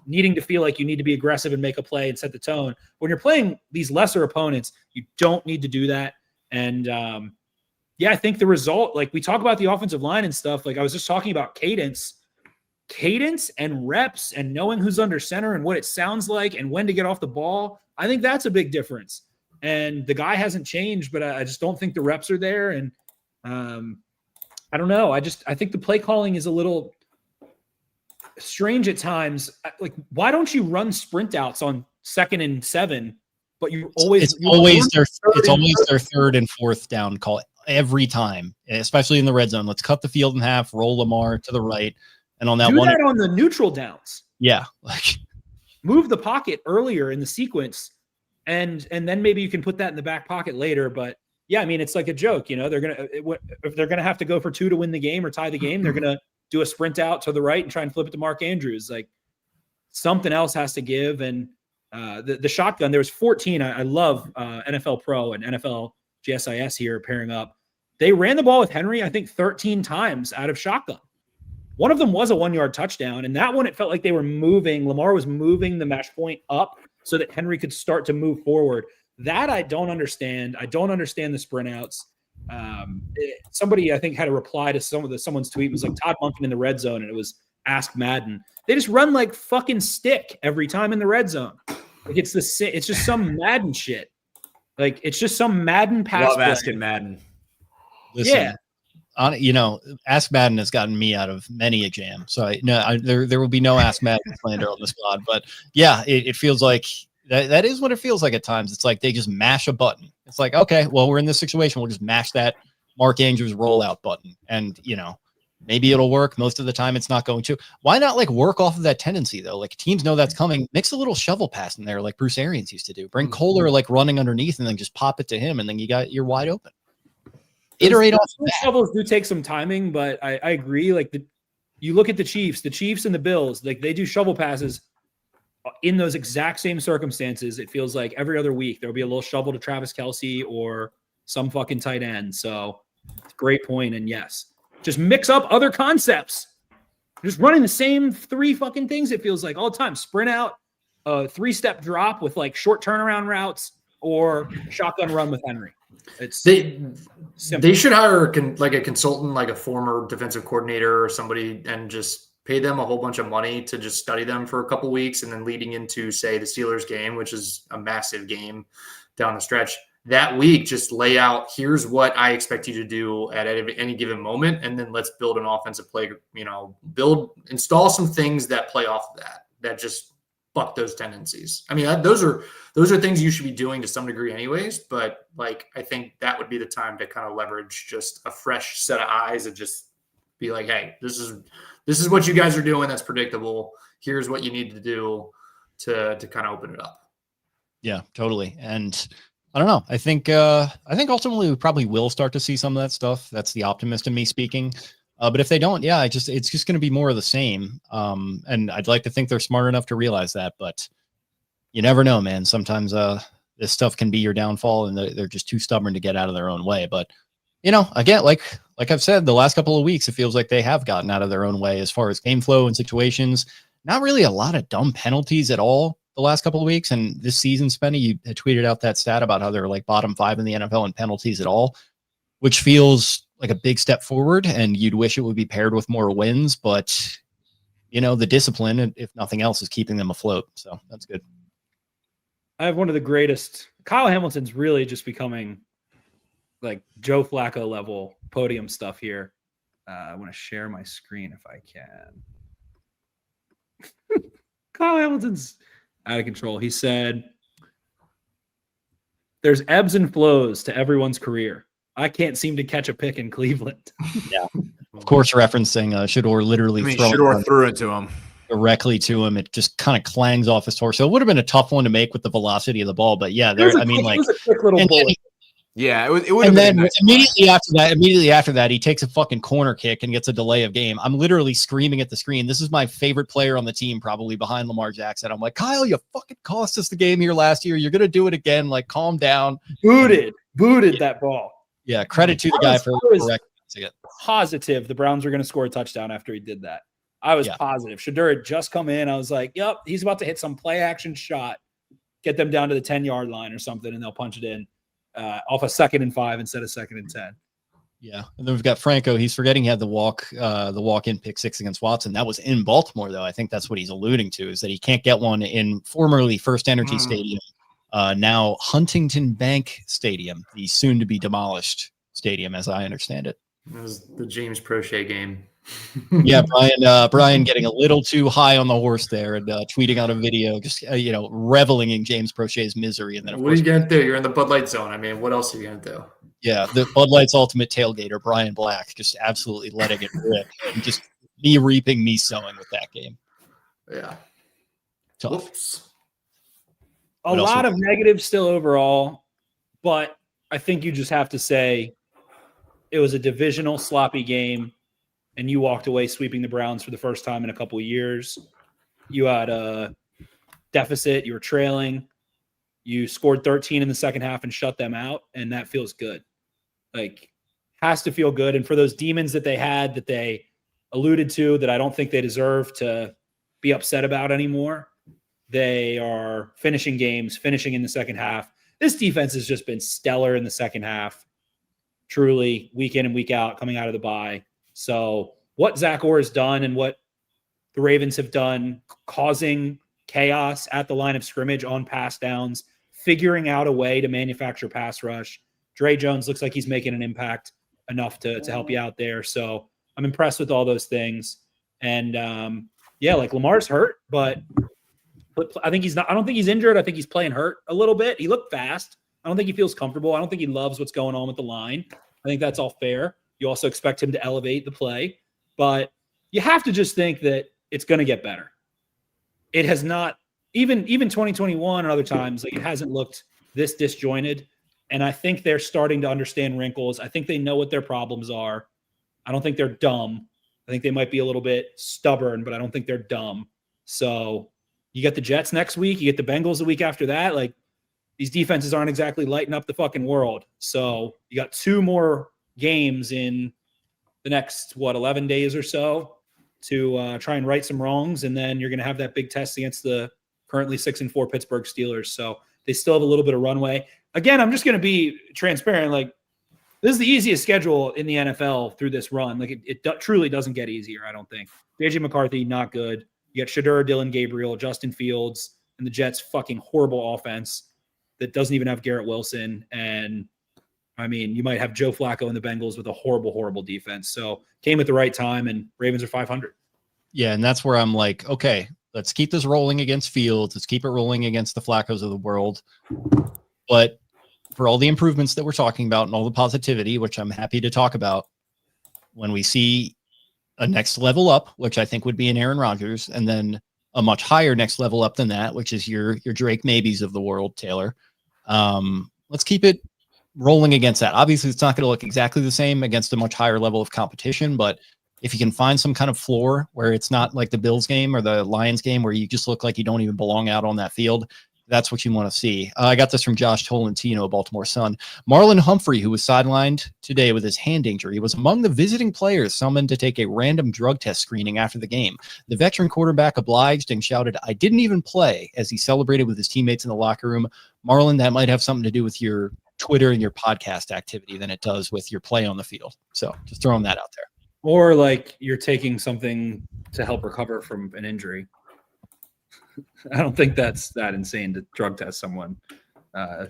needing to feel like you need to be aggressive and make a play and set the tone. When you're playing these lesser opponents, you don't need to do that. And I think the result, like we talk about the offensive line and stuff, like I was just talking about cadence and reps and knowing who's under center and what it sounds like and when to get off the ball. I think that's a big difference. And the guy hasn't changed, but I just don't think the reps are there. And I don't know. I think the play calling is a little strange at times. Like, why don't you run sprint outs on 2nd and 7? But it's always their third and fourth down call every time, especially in the red zone. Let's cut the field in half, roll Lamar to the right, and on that do one, that on the neutral downs. Yeah, move the pocket earlier in the sequence. And then maybe you can put that in the back pocket later. But yeah, I mean, it's like a joke, if they're going to have to go for 2 to win the game or tie the game, they're going to do a sprint out to the right and try and flip it to Mark Andrews. Like, something else has to give. And the shotgun, there was 14. I love NFL Pro and NFL GSIS here pairing up. They ran the ball with Henry, I think 13 times out of shotgun. One of them was a 1-yard touchdown. And that one, it felt like they were moving. Lamar was moving the mesh point up so that Henry could start to move forward. That I don't understand. I don't understand the sprint outs. Somebody, I think, had a reply to someone's tweet. It was like Todd Monken in the red zone, and it was Ask Madden. They just run like fucking stick every time in the red zone. Like it's just some Madden shit. Like it's just some Madden pass. Love asking Madden. Listen, Ask Madden has gotten me out of many a jam. So there will be no Ask Madden slander on this pod. But yeah, it feels like that is what it feels like at times. It's like they just mash a button. It's like, okay, well, we're in this situation. We'll just mash that Mark Andrews rollout button. And, maybe it'll work. Most of the time it's not going to. Why not work off of that tendency though? Like teams know that's coming. Mix a little shovel pass in there like Bruce Arians used to do. Bring Kohler running underneath and then just pop it to him. And then you're wide open. Iterate off of that. Shovels do take some timing, but I agree. You look at the Chiefs and the Bills, they do shovel passes in those exact same circumstances. It feels like every other week there'll be a little shovel to Travis Kelce or some fucking tight end. So great point. And yes, Just mix up other concepts. Just running the same 3 fucking things, it feels like all the time. Sprint out, a 3-step drop with like short turnaround routes, or shotgun run with Henry. They should hire a consultant, like a former defensive coordinator or somebody, and just pay them a whole bunch of money to just study them for a couple weeks, and then leading into, say, the Steelers game, which is a massive game down the stretch, that week, just lay out, here's what I expect you to do at any given moment, and then let's build an offensive play, install some things that play off of that just buck those tendencies. I mean, those are things you should be doing to some degree anyways, but like, I think that would be the time to kind of leverage just a fresh set of eyes and just be like, hey, this is what you guys are doing. That's predictable. Here's what you need to do to kind of open it up. Yeah, totally. And I don't know. I think ultimately we probably will start to see some of that stuff. That's the optimist in me speaking. But if they don't, it's just going to be more of the same. And I'd like to think they're smart enough to realize that, but you never know, man. Sometimes this stuff can be your downfall, and they're just too stubborn to get out of their own way. But again, like I've said, the last couple of weeks, it feels like they have gotten out of their own way as far as game flow and situations. Not really a lot of dumb penalties at all the last couple of weeks. And this season, Spenny, you had tweeted out that stat about how they're like bottom 5 in the NFL in penalties at all, which feels like a big step forward, and you'd wish it would be paired with more wins, but the discipline, if nothing else, is keeping them afloat. So that's good. I have one of the greatest. Kyle Hamilton's really just becoming like Joe Flacco level podium stuff here. I want to share my screen if I can. Kyle Hamilton's out of control. He said, there's ebbs and flows to everyone's career. I can't seem to catch a pick in Cleveland. Yeah. Of course, referencing Shedeur literally Shedeur threw it to him. Directly to him. It just kind of clangs off his torso. It would have been a tough one to make with the velocity of the ball, but yeah, it was a quick little bullet. Yeah, it would. And then immediately after that, he takes a fucking corner kick and gets a delay of game. I'm literally screaming at the screen. This is my favorite player on the team, probably behind Lamar Jackson. I'm like, Kyle, you fucking cost us the game here last year. You're gonna do it again. Like, calm down. Booted that ball. Yeah, credit to the guy for recognizing it. Positive the Browns were going to score a touchdown after he did that. I was positive. Shedeur had just come in. I was like, yep, he's about to hit some play action shot, get them down to the 10-yard line or something, and they'll punch it in off a 2nd and 5 instead of 2nd and 10. Yeah, and then we've got Franco. He's forgetting he had the walk-in pick 6 against Watson. That was in Baltimore, though. I think that's what he's alluding to, is that he can't get one in formerly First Energy Stadium, now Huntington Bank Stadium, the soon-to-be demolished stadium, as I understand it. That was the James Prochet game. Yeah, Brian getting a little too high on the horse there and tweeting out a video, just reveling in James Prochet's misery. And then, what are you gonna do? You're in the Bud Light zone. I mean, what else are you gonna do? Yeah, the Bud Light's ultimate tailgater, Brian Black, just absolutely letting it rip, and just me reaping, me sowing with that game. Yeah, tough. Whoops. A lot of negatives still overall, but I think you just have to say it was a divisional sloppy game, and you walked away sweeping the Browns for the first time in a couple of years. You had a deficit. You were trailing. You scored 13 in the second half and shut them out, and that feels good. Like, has to feel good. And for those demons that they had, that they alluded to, that I don't think they deserve to be upset about anymore, they are finishing games, finishing in the second half. This defense has just been stellar in the second half, truly, week in and week out, coming out of the bye. So what Zach Orr has done and what the Ravens have done, causing chaos at the line of scrimmage on pass downs, figuring out a way to manufacture pass rush. Dre Jones looks like he's making an impact enough to help you out there. So I'm impressed with all those things. And Lamar's hurt, but I think I don't think he's injured. I think he's playing hurt a little bit. He looked fast. I don't think he feels comfortable. I don't think he loves what's going on with the line. I think that's all fair. You also expect him to elevate the play, but you have to just think that it's going to get better. It has not, even 2021 and other times, like, it hasn't looked this disjointed. And I think they're starting to understand wrinkles. I think they know what their problems are. I don't think they're dumb. I think they might be a little bit stubborn, but I don't think they're dumb. So you get the Jets next week. You get the Bengals the week after that. Like, these defenses aren't exactly lighting up the fucking world. So you got 2 more games in the next 11 days or so to try and right some wrongs, and then you're going to have that big test against the currently 6-4 Pittsburgh Steelers. So they still have a little bit of runway. Again, I'm just going to be transparent. Like, this is the easiest schedule in the NFL through this run. Like, it truly doesn't get easier, I don't think. JJ McCarthy, not good. You got Shedeur, Dylan Gabriel, Justin Fields, and the Jets' fucking horrible offense that doesn't even have Garrett Wilson. And, I mean, you might have Joe Flacco and the Bengals with a horrible, horrible defense. So came at the right time, and Ravens are 500. Yeah, and that's where I'm like, okay, let's keep this rolling against Fields. Let's keep it rolling against the Flaccos of the world. But for all the improvements that we're talking about and all the positivity, which I'm happy to talk about, when we see a next level up, which I think would be an Aaron Rodgers, and then a much higher next level up than that, which is your Drake Maybes of the world, Taylor. Let's keep it rolling against that. Obviously, it's not going to look exactly the same against a much higher level of competition, but if you can find some kind of floor where it's not like the Bills game or the Lions game where you just look like you don't even belong out on that field, that's what you want to see. I got this from Josh Tolentino, Baltimore Sun. Marlon Humphrey, who was sidelined today with his hand injury, was among the visiting players summoned to take a random drug test screening after the game. The veteran quarterback obliged and shouted, "I didn't even play," as he celebrated with his teammates in the locker room. Marlon, that might have something to do with your Twitter and your podcast activity than it does with your play on the field. So just throwing that out there. Or like you're taking something to help recover from an injury. I don't think that's that insane to drug test someone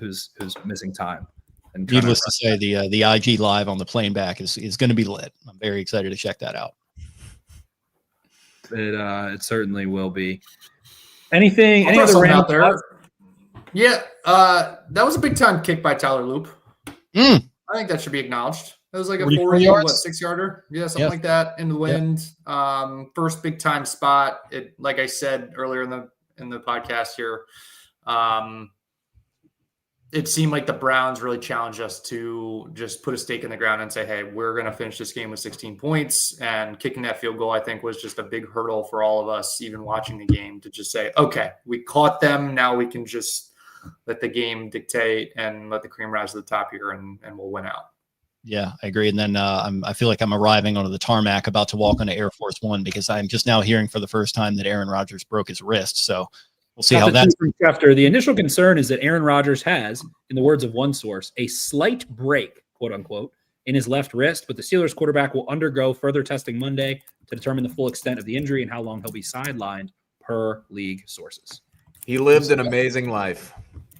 who's missing time. And needless to say, the IG live on the plane back is going to be lit. I'm very excited to check that out. It certainly will be. Any other random out there? Thoughts? Yeah, that was a big time kick by Tyler Louque. I think that should be acknowledged. It was like a 6-yarder? Yeah, something like that in the wind. Yeah. First big time spot. It, like I said earlier in the podcast here, it seemed like the Browns really challenged us to just put a stake in the ground and say, hey, we're going to finish this game with 16 points. And kicking that field goal, I think, was just a big hurdle for all of us, even watching the game, to just say, okay, we caught them. Now we can just let the game dictate and let the cream rise to the top here, and we'll win out. Yeah, I agree. And then I feel like I'm arriving onto the tarmac, about to walk onto Air Force One, because I'm just now hearing for the first time that Aaron Rodgers broke his wrist. So we'll see how that's. After the initial concern is that Aaron Rodgers has, in the words of one source, a slight break, quote unquote, in his left wrist, but the Steelers quarterback will undergo further testing Monday to determine the full extent of the injury and how long he'll be sidelined, per league sources. He lived an amazing life.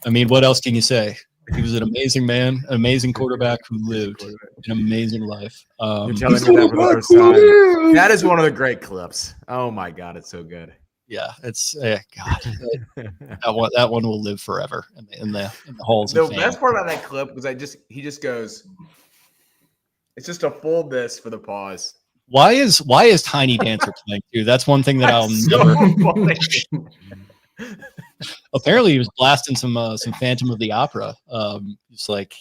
I mean, what else can you say? He was an amazing man, an amazing quarterback who lived an amazing life. You're telling me that for the first time. That is one of the great clips. Oh my God, it's so good. Yeah, it's God. that one will live forever in the halls of fame. The best part about that clip was he just goes, it's just a full this for the pause. Why is Tiny Dancer playing too? That's one thing that I'll never. Apparently he was blasting some Phantom of the Opera, just like,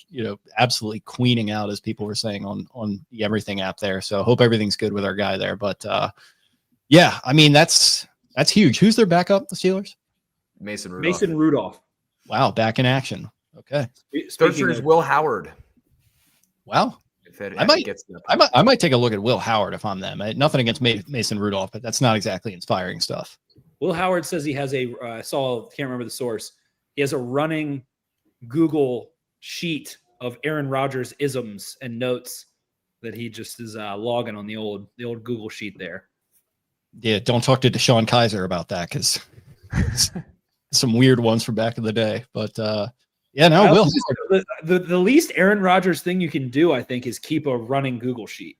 absolutely queening out, as people were saying on the Everything app there. So I hope everything's good with our guy there. But yeah, I mean, that's huge. Who's their backup, the Steelers? Mason Rudolph. Mason Rudolph. Wow, back in action. Okay. Searcher is Will Howard. Wow. I might take a look at Will Howard if I'm them. Nothing against Mason Rudolph, but that's not exactly inspiring stuff. Will Howard says he has can't remember the source. He has a running Google sheet of Aaron Rodgers isms and notes that he just is logging on the old Google sheet there. Yeah, don't talk to Deshaun Kaiser about that, because some weird ones from back in the day. But yeah, no, Will. The least Aaron Rodgers thing you can do, I think, is keep a running Google sheet.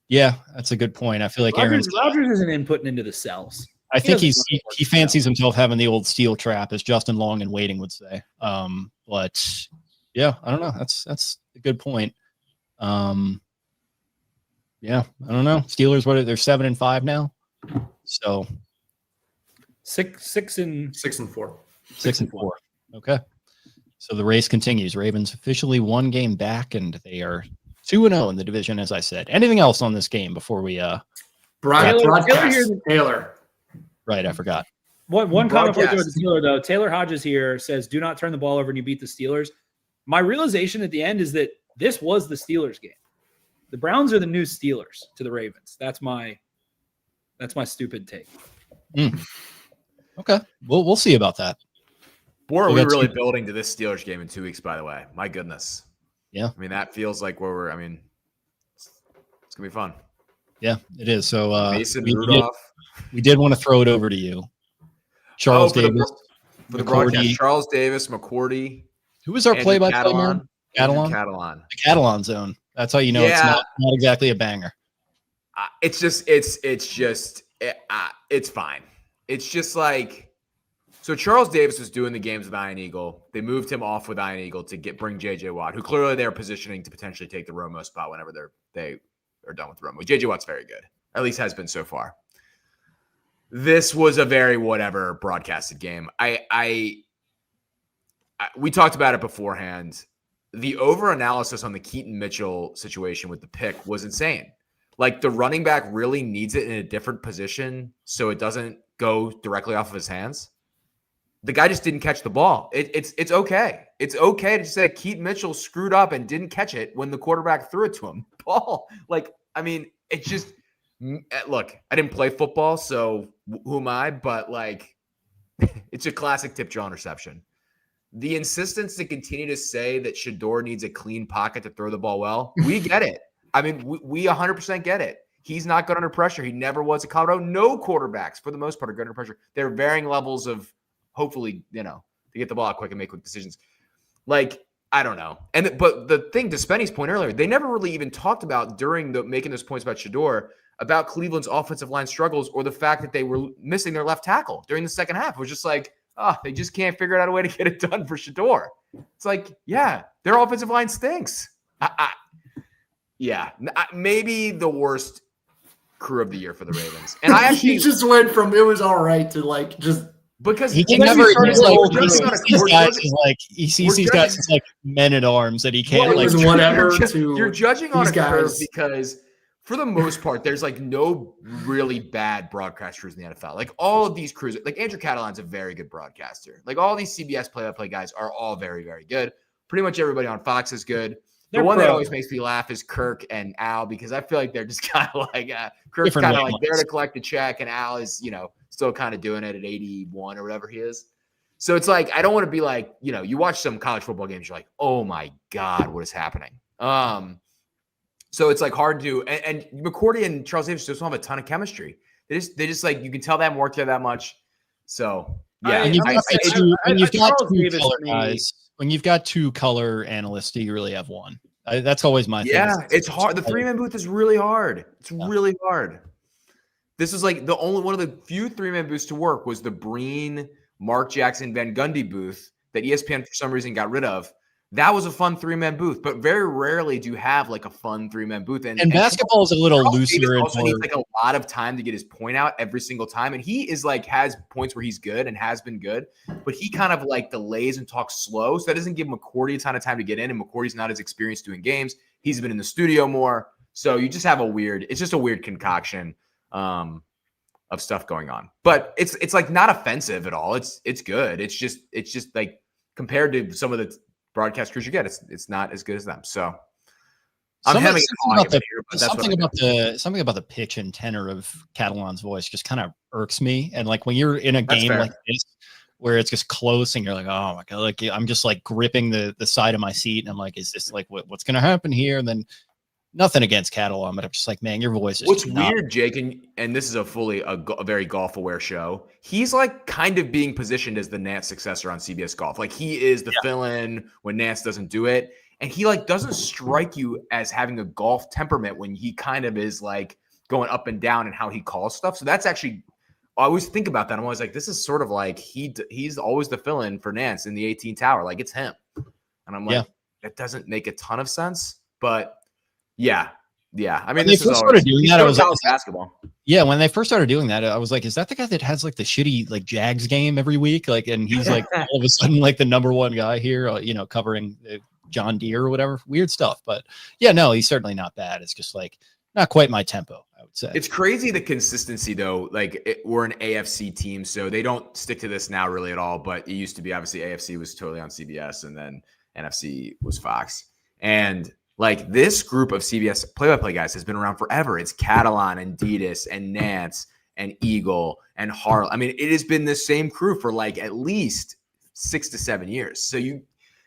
Yeah, that's a good point. I feel like Rodgers isn't inputting into the cells. I think he fancies himself having the old steel trap, as Justin Long and Waiting would say. But yeah, I don't know. That's a good point. Yeah, I don't know. Steelers, they're 7-5 now. So 6-4. 6-4. Okay. So the race continues. Ravens officially one game back, and they are 2-0 in the division, as I said. Anything else on this game before we Taylor. Right, I forgot. One comment for Taylor, though. Taylor Hodges here says, do not turn the ball over and you beat the Steelers. My realization at the end is that this was the Steelers game. The Browns are the new Steelers to the Ravens. That's my stupid take. Okay, we'll see about that. Boy, are we really building to this Steelers game in 2 weeks, by the way. My goodness. Yeah. I mean, that feels like where we're, it's going to be fun. Yeah, it is. So Mason Rudolph. We did want to throw it over to you. Charles Davis. For the broadcast, Charles Davis, McCourty. Who was our play-by-play man? Catalan. The Catalan zone. That's how you know it's not exactly a banger. It's fine. It's just like, so Charles Davis was doing the games with Iron Eagle. They moved him off with Iron Eagle to bring J.J. Watt, who clearly they're positioning to potentially take the Romo spot whenever they are done with Romo. J.J. Watt's very good, at least has been so far. This was a very whatever broadcasted game. We talked about it beforehand. The over-analysis on the Keaton Mitchell situation with the pick was insane. Like, the running back really needs it in a different position so it doesn't go directly off of his hands. The guy just didn't catch the ball. It's okay. It's okay to say Keaton Mitchell screwed up and didn't catch it when the quarterback threw it to him. Ball. It's just – look, I didn't play football, so who am I? But, it's a classic tip draw interception. The insistence to continue to say that Shedeur needs a clean pocket to throw the ball well, we get it. We 100% get it. He's not good under pressure. He never was at Colorado. No quarterbacks, for the most part, are good under pressure. There are varying levels of, hopefully, to get the ball out quick and make quick decisions. I don't know. But the thing, to Spenny's point earlier, they never really even talked about during making those points about Shedeur, about Cleveland's offensive line struggles or the fact that they were missing their left tackle during the second half. It was just they just can't figure out a way to get it done for Shedeur. It's their offensive line stinks. Maybe the worst crew of the year for the Ravens. And I actually he just went from it was all right to just because he can never. He sees these guys as men at arms that he can't You're judging on a curve because, for the most part, there's no really bad broadcasters in the NFL. All of these crews, Andrew Catalan's a very good broadcaster. All these CBS play-by-play guys are all very, very good. Pretty much everybody on Fox is good. The one that always makes me laugh is Kirk and Al, because I feel like they're just kind of Kirk's kind of there to collect the check, and Al is, still kind of doing it at 81 or whatever he is. So it's I don't want to be you watch some college football games, you're oh my God, what is happening? So it's hard to, and McCourty and Charles Davis just don't have a ton of chemistry. They just you can tell they haven't worked there that much. So yeah. When you've got two color analysts, do you really have one? That's always my thing. Yeah, it's hard. The 3-man booth is really hard. It's really hard. This is the only one of the few 3-man booths to work was the Breen, Mark Jackson, Van Gundy booth that ESPN for some reason got rid of. That was a fun 3-man booth, but very rarely do you have a fun 3-man booth. And basketball is a little looser. He also needs a lot of time to get his point out every single time. And he is has points where he's good and has been good, but he kind of delays and talks slow. So that doesn't give McCourty a ton of time to get in. And McCourty's not as experienced doing games. He's been in the studio more. So you just have it's just a weird concoction of stuff going on. But it's not offensive at all. It's good. It's just compared to some of the broadcast crews you get, it's not as good as them. So something about the pitch and tenor of Catalan's voice just kind of irks me. And when you're in a game like this where it's just close and you're oh my God, I'm just gripping the side of my seat and I'm is this what's gonna happen here? And then nothing against Catalan, but I'm just man, your voice is what's weird, Jake, and this is a very golf aware show. He's kind of being positioned as the Nance successor on CBS Golf. He is the fill-in when Nance doesn't do it. And he doesn't strike you as having a golf temperament when he kind of is going up and down and how he calls stuff. So that's actually, I always think about that. I'm always this is sort of he's always the fill-in for Nance in the 18 Tower. It's him. And I'm that doesn't make a ton of sense, but yeah. I mean, this is started doing that. I was basketball. Yeah, when they first started doing that, I was is that the guy that has the shitty Jags game every week? And he's all of a sudden the number one guy here, covering John Deere or whatever. Weird stuff, but yeah, no, he's certainly not bad. It's just not quite my tempo, I would say. It's crazy the consistency though. We're an AFC team, so they don't stick to this now really at all. But it used to be obviously AFC was totally on CBS, and then NFC was Fox, and Like this group of CBS play-by-play guys has been around forever. It's Catalan and Ditas and Nance and Eagle and Harl. I mean, it has been the same crew for like at least 6 to 7 years. So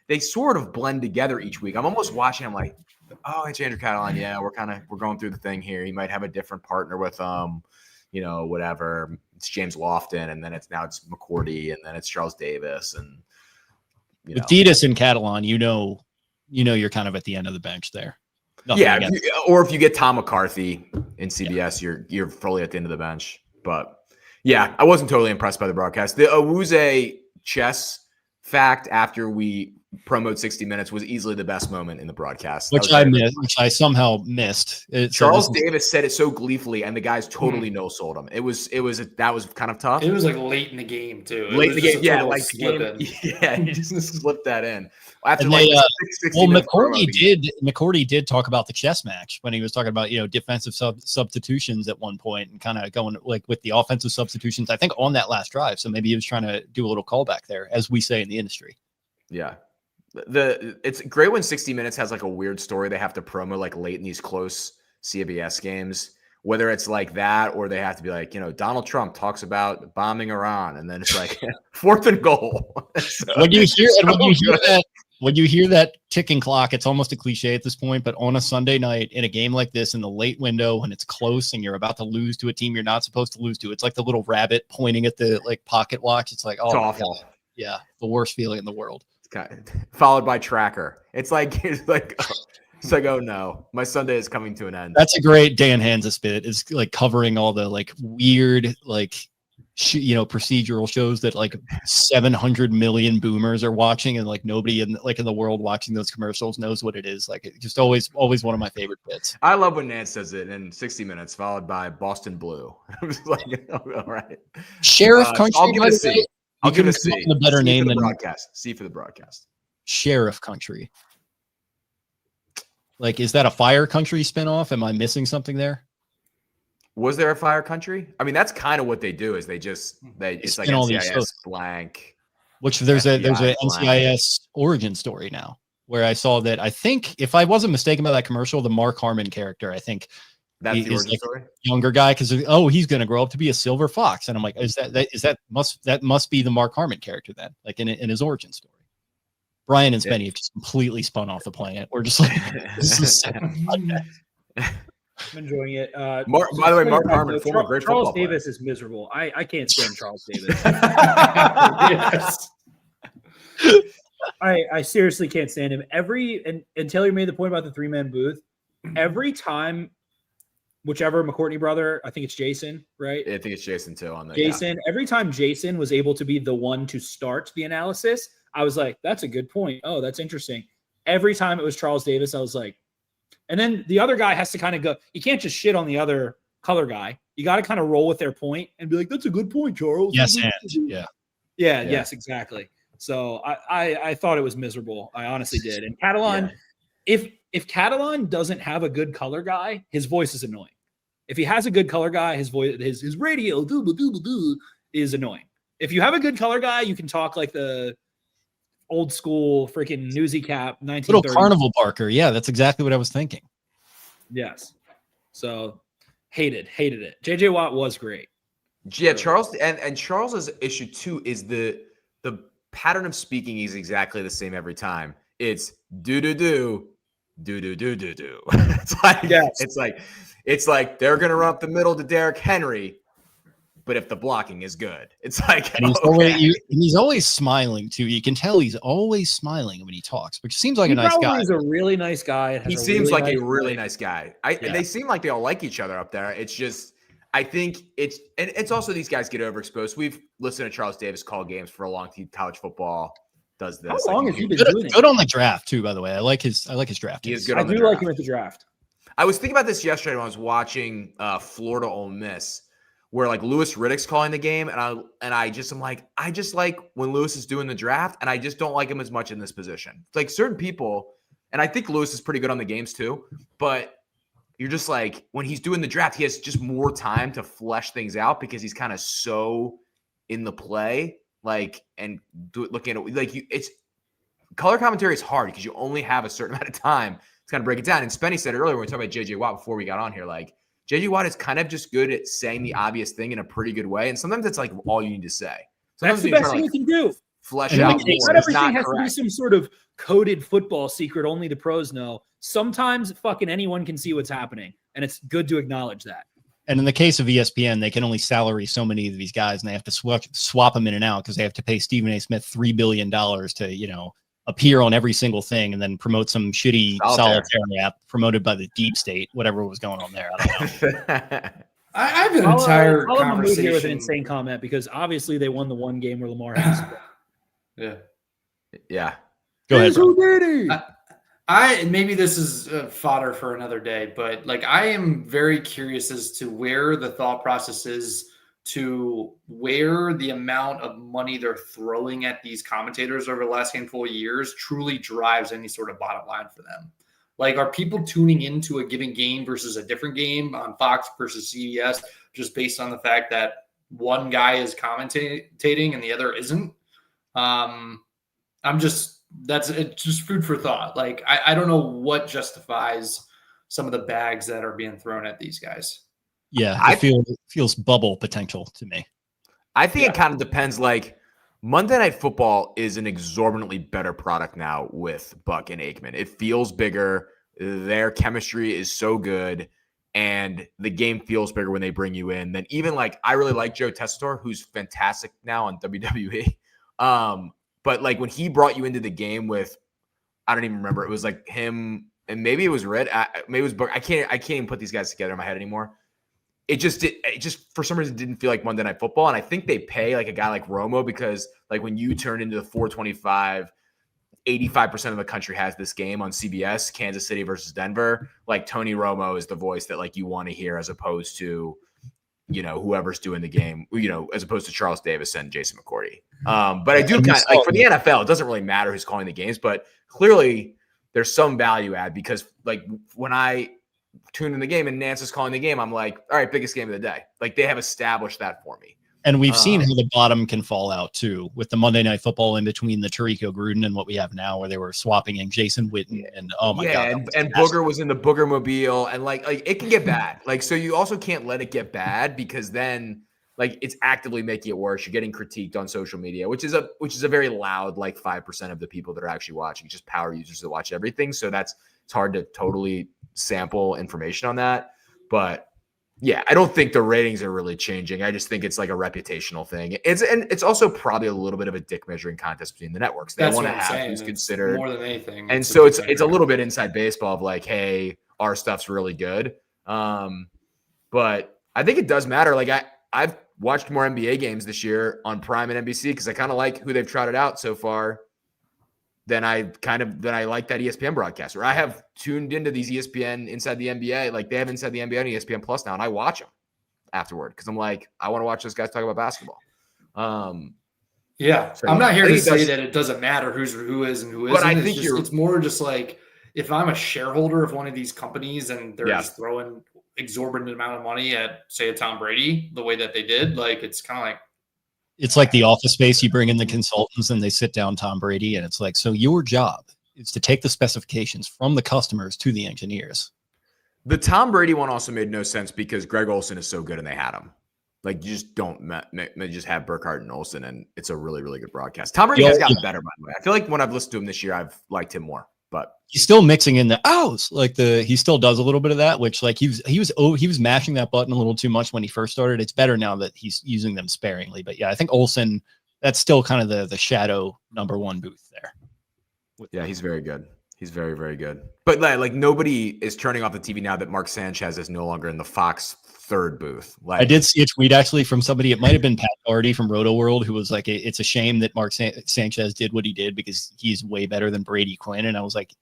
they sort of blend together each week. I'm almost watching. I'm like, oh, it's Andrew Catalan. Yeah, we're going through the thing here. He might have a different partner with whatever. It's James Lofton, and then it's McCourty, and then it's Charles Davis, and with Ditas and Catalan, you're kind of at the end of the bench there. Nothing or if you get Tom McCarthy in CBS, you're fully at the end of the bench. But yeah, I wasn't totally impressed by the broadcast. The Awuzie chess fact after we promoted 60 Minutes was easily the best moment in the broadcast. Which I somehow missed. Charles Davis said it so gleefully, and the guys totally no-sold him. That was kind of tough. It was like late in the game too. Late in the game, yeah, like he just slipped that in. After McCourty did talk about the chess match when he was talking about defensive substitutions at one point and kind of going like with the offensive substitutions. I think on that last drive, so maybe he was trying to do a little callback there, as we say in the industry. Yeah. It's great when 60 Minutes has like a weird story they have to promo like late in these close CBS games, whether it's like that or they have to be like, Donald Trump talks about bombing Iran, and then it's like 4th and goal. When you hear that ticking clock, it's almost a cliche at this point, but on a Sunday night in a game like this in the late window when it's close and you're about to lose to a team you're not supposed to lose to, it's like the little rabbit pointing at the like pocket watch. It's like, oh, it's awful. God. Yeah, the worst feeling in the world. Followed by tracker. It's like oh no, my Sunday is coming to an end. That's a great Dan Hanzus bit. It's like covering all the like weird procedural shows that like 700 million boomers are watching, and like nobody in the world watching those commercials knows what it is. Like it's just always one of my favorite bits. I love when Nance says it in 60 Minutes, followed by Boston Blue. I was like, all right, Sheriff Country. I'll give it a C. I'll give it a C. A better name than broadcast. C for the broadcast. Sheriff Country. Like, is that a Fire Country spinoff? Am I missing something there? Was there a Fire Country? I mean, that's kind of what they do. Is it's like NCIS blank. Which there's a NCIS origin story now, where I saw that. I think if I wasn't mistaken by that commercial, the Mark Harmon character, I think that's the origin story. Younger guy, because he's going to grow up to be a silver fox, and I'm like, that must be the Mark Harmon character then, like in his origin story. Brian and Spenny have just completely spun off the planet. We're just like, this is sad. I'm enjoying it. By the way, Mark Harmon, former great Charles football Davis player. is miserable. I can't stand Charles Davis. Yes. I seriously can't stand him. And Taylor made the point about the 3-man booth. Every time, whichever McCourtney brother, I think it's Jason, right? I think it's Jason too on that. Jason. Yeah. Every time Jason was able to be the one to start the analysis, I was like, that's a good point. Oh, that's interesting. Every time it was Charles Davis, I was like, and then the other guy has to kind of go. You can't just shit on the other color guy. You got to kind of roll with their point and be like, that's a good point, Charles. Yes, and yeah. Yes, exactly. So I thought it was miserable. I honestly did. And Catalan, if Catalan doesn't have a good color guy, his voice is annoying. If he has a good color guy, his voice, his radio is annoying. If you have a good color guy, you can talk like the old school freaking newsy cap 1930s. Little carnival barker. Yeah, that's exactly what I was thinking. Yes. So hated it. JJ Watt was great. Yeah, Charles and Charles's issue too is the pattern of speaking is exactly the same every time. It's do. It's like they're gonna run up the middle to Derrick Henry, but if the blocking is good, it's like and he's always smiling too. You can tell he's always smiling when he talks, which seems like a nice guy. He's a really nice guy. He seems like a really nice guy. They seem like they all like each other up there. It's just I think it's also these guys get overexposed. We've listened to Charles Davis call games for a long time. College football does this. How long has he been doing it? Good on the draft too, by the way. I like his draft. He is good. I do like him at the draft. I was thinking about this yesterday when I was watching Florida Ole Miss, where like Louis Riddick's calling the game, and I just like when Louis is doing the draft, and I just don't like him as much in this position. It's like certain people, and I think Louis is pretty good on the games too, but you're just like when he's doing the draft, he has just more time to flesh things out because he's kind of so in the play, like looking at it like it's color commentary is hard because you only have a certain amount of time kind of break it down. And Spenny said it earlier when we talked about JJ Watt before we got on here, like JJ Watt is kind of just good at saying the obvious thing in a pretty good way. And sometimes it's like all you need to say. That's the best thing you can do. Flesh and out like, more. not everything has correct. to be some sort of coded football secret only the pros know. Sometimes fucking anyone can see what's happening, and it's good to acknowledge that. And in the case of ESPN, they can only salary so many of these guys, and they have to swap them in and out because they have to pay Stephen A. Smith $3 billion to, appear on every single thing and then promote some shitty solitaire app promoted by the deep state, whatever was going on there. I don't know. I have an entire I'll conversation here with an insane comment because obviously they won the one game where Lamar has Yeah. Go ahead, bro. Maybe this is fodder for another day, but like I am very curious as to where the thought process is to where the amount of money they're throwing at these commentators over the last handful of years truly drives any sort of bottom line for them. Like, are people tuning into a given game versus a different game on Fox versus CBS just based on the fact that one guy is commentating and the other isn't? It's just food for thought. Like, I don't know what justifies some of the bags that are being thrown at these guys. Yeah, it feels bubble potential to me. I think it kind of depends. Like, Monday Night Football is an exorbitantly better product now with Buck and Aikman. It feels bigger. Their chemistry is so good, and the game feels bigger when they bring you in. Then even like I really like Joe Tessitore, who's fantastic now on WWE. But like when he brought you into the game with, I don't even remember. It was like him, and maybe it was Red. Maybe it was Buck. I can't even put these guys together in my head anymore. It just for some reason didn't feel like Monday Night Football. And I think they pay like a guy like Romo because like when you turn into the 425, 85% of the country has this game on CBS, Kansas City versus Denver. Like Tony Romo is the voice that like you want to hear as opposed to, whoever's doing the game, as opposed to Charles Davis and Jason McCourty. But I do kind of like for the NFL, it doesn't really matter who's calling the games, but clearly there's some value add because like when I tune in the game and Nance is calling the game, I'm like, all right, biggest game of the day. Like they have established that for me. And we've seen how the bottom can fall out too, with the Monday Night Football in between the Tirico Gruden and what we have now, where they were swapping in Jason Witten and oh my god, and Booger was in the Booger Mobile, and like it can get bad. Like so, you also can't let it get bad because then like it's actively making it worse. You're getting critiqued on social media, which is a very loud like 5% of the people that are actually watching, just power users that watch everything. So it's hard to totally sample information on that, but. Yeah, I don't think the ratings are really changing. I just think it's like a reputational thing. It's also probably a little bit of a dick measuring contest between the networks. They want to have who's considered more than anything. And so it's a little bit inside baseball of like, hey, our stuff's really good. But I think it does matter. Like I've watched more NBA games this year on Prime and NBC because I kind of like who they've trotted out so far. Then I like that ESPN broadcast, or I have tuned into these ESPN Inside the NBA. Like they have Inside the NBA on ESPN Plus now, and I watch them afterward because I'm like, I want to watch those guys talk about basketball. Yeah, so I'm not here to say that it doesn't matter who is and who isn't. But I think it's more just like if I'm a shareholder of one of these companies and they're just throwing exorbitant amount of money at, say, a Tom Brady, the way that they did, like it's kind of like. It's like the Office Space. You bring in the consultants and they sit down Tom Brady, and it's like, so your job is to take the specifications from the customers to the engineers. The Tom Brady one also made no sense because Greg Olson is so good and they had him. Like you just don't just have Burkhardt and Olson, and it's a really, really good broadcast. Tom Brady has gotten better, by the way. I feel like when I've listened to him this year, I've liked him more. But he's still mixing in the outs, like he still does a little bit of that, which like he was mashing that button a little too much when he first started. It's better now that he's using them sparingly. But yeah, I think Olsen, that's still kind of the shadow number one booth there. Yeah, he's very good. He's very, very good. But like nobody is turning off the TV now that Mark Sanchez is no longer in the Fox third booth. Like I did see a tweet actually from somebody. It might have been Pat Doherty from Roto World, who was like, "It's a shame that Mark Sanchez did what he did because he's way better than Brady Quinn." And I was like,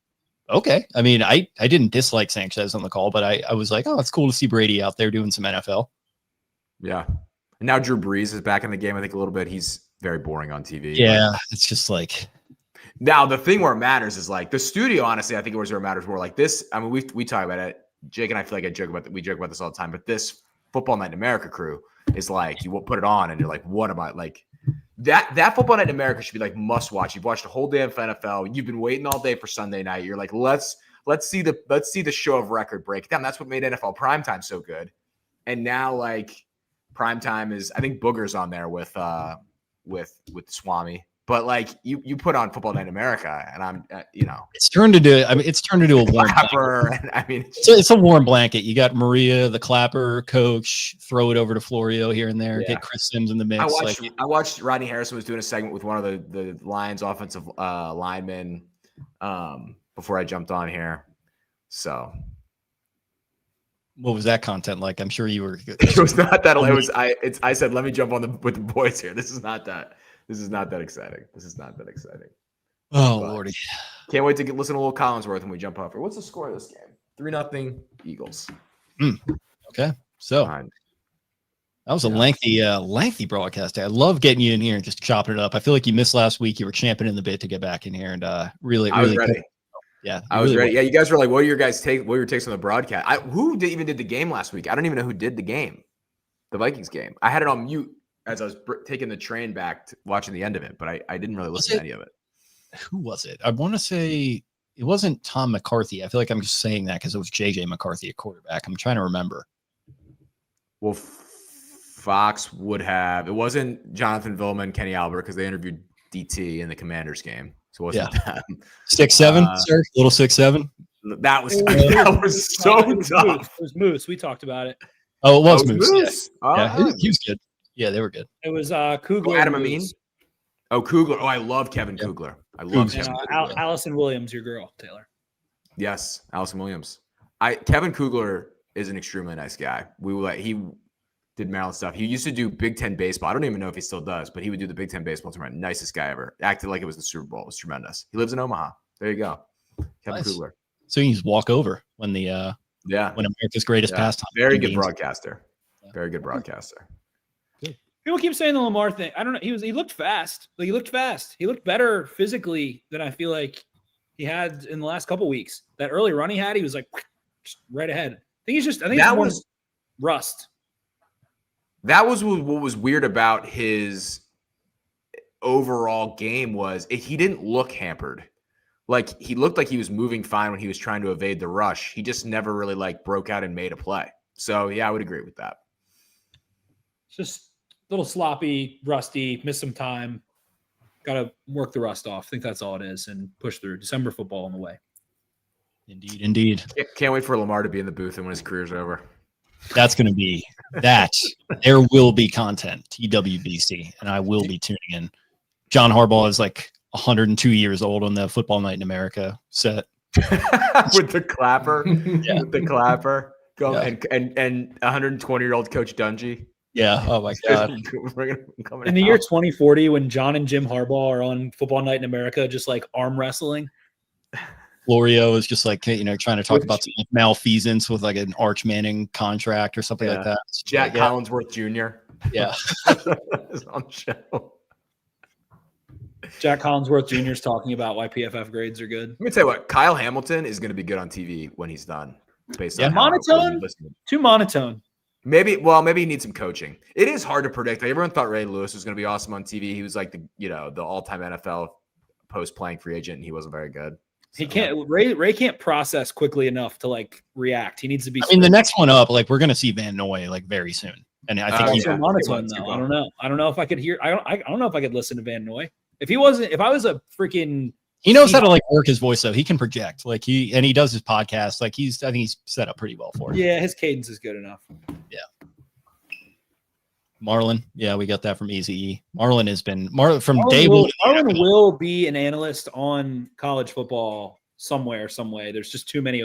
"Okay." I mean, I didn't dislike Sanchez on the call, but I was like, "Oh, it's cool to see Brady out there doing some NFL." Yeah. And now Drew Brees is back in the game. I think a little bit. He's very boring on TV. Yeah, it's just like. Now the thing where it matters is like the studio. Honestly, I think it was where it matters more. Like this. I mean, we talk about it. Jake and I feel like we joke about this all the time, but this Football Night in America crew is like, you will put it on and you're like, what am I like that Football Night in America should be like must watch. You've watched a whole day of NFL. You've been waiting all day for Sunday night. You're like, let's let's see the show of record breakdown. That's what made NFL primetime so good. And now like primetime is, I think Booger's on there with Swami. But like you put on Football Night in America, and I'm it's turned into a warm Clapper. I mean, it's a warm blanket. You got Maria, the Clapper coach, throw it over to Florio here and there. Get Chris Sims in the mix. I watched Rodney Harrison was doing a segment with one of the Lions offensive linemen before I jumped on here. So what was that content like? I'm sure you were. It was not that. It was I said, let me jump on with the boys here. This is not that exciting. Oh, Lordy. Can't wait to listen to a little Collinsworth when we jump off. What's the score of this game? 3-0 Eagles. Okay. So that was a lengthy broadcast. I love getting you in here and just chopping it up. I feel like you missed last week. You were championing the bit to get back in here, and I was ready. Yeah, I was ready. Yeah, you guys were like, what are your guys' take? What were your takes on the broadcast? Who even did the game last week? I don't even know who did the game, the Vikings game. I had it on mute as I was taking the train back to watching the end of it, but I didn't really listen to any of it. Who was it? I want to say it wasn't Tom McCarthy. I feel like I'm just saying that because it was JJ McCarthy at quarterback. I'm trying to remember. Well, Fox would have. It wasn't Jonathan Vilma and Kenny Albert because they interviewed DT in the Commanders game. So it wasn't them. 6'7", sir? Little 6'7"? That was so tough. It was Moose. We talked about it. Oh, it was Moose. Yeah. He was good. Yeah, they were good. It was Kugler. Adam Amin. Oh, Kugler. Oh, I love Kevin Kugler. I love Kevin Kugler. Allison Williams, your girl, Taylor. Yes, Allison Williams. Kevin Kugler is an extremely nice guy. He did Maryland stuff. He used to do Big Ten baseball. I don't even know if he still does, but he would do the Big Ten baseball tournament. Nicest guy ever. Acted like it was the Super Bowl. It was tremendous. He lives in Omaha. There you go. Kevin Kugler. So you can just walk over when when America's greatest pastime. Very good broadcaster. Very good broadcaster. People keep saying the Lamar thing. I don't know. He looked fast. He looked better physically than I feel like he had in the last couple weeks. That early run he had, he was like just right ahead. I think that was rust. That was what was weird about his overall game was he didn't look hampered. Like he looked like he was moving fine when he was trying to evade the rush. He just never really like broke out and made a play. So yeah, I would agree with that. Just a little sloppy, rusty, missed some time. Got to work the rust off. I think that's all it is and push through. December football on the way. Indeed. Can't wait for Lamar to be in the booth and when his career's over. That's going to be that. There will be content, TWBC, and I will be tuning in. John Harbaugh is like 102 years old on the Football Night in America set. With the clapper. Yeah. With the clapper. And 120-year-old Coach Dungy. Yeah. Oh my God. In the year 2040, when John and Jim Harbaugh are on Football Night in America, just like arm wrestling. Florio is just like, trying to talk about some malfeasance with like an Arch Manning contract or something like that. Jack Collinsworth Jr. Yeah. is on the show. Jack Collinsworth Jr. is talking about why PFF grades are good. Let me tell you what, Kyle Hamilton is going to be good on TV when he's done. Based on monotone? Too monotone. Maybe he needs some coaching. It is hard to predict. Like, everyone thought Ray Lewis was going to be awesome on TV. He was like the all-time NFL post-playing free agent, and he wasn't very good. So. He can't. Ray can't process quickly enough to like react. He needs to be. I mean, the next one up, like we're going to see Van Noy like very soon, and I think he's monotone though. I don't know. I don't know if I could hear. I don't know if I could listen to Van Noy. If I was a freaking. He knows how to like work his voice though. He can project he does his podcast. Like I think he's set up pretty well for it. Yeah, his cadence is good enough. Yeah. Marlon, yeah, we got that from Easy. Marlon has been from day one. Marlon will be an analyst on college football somewhere, some way. There's just too many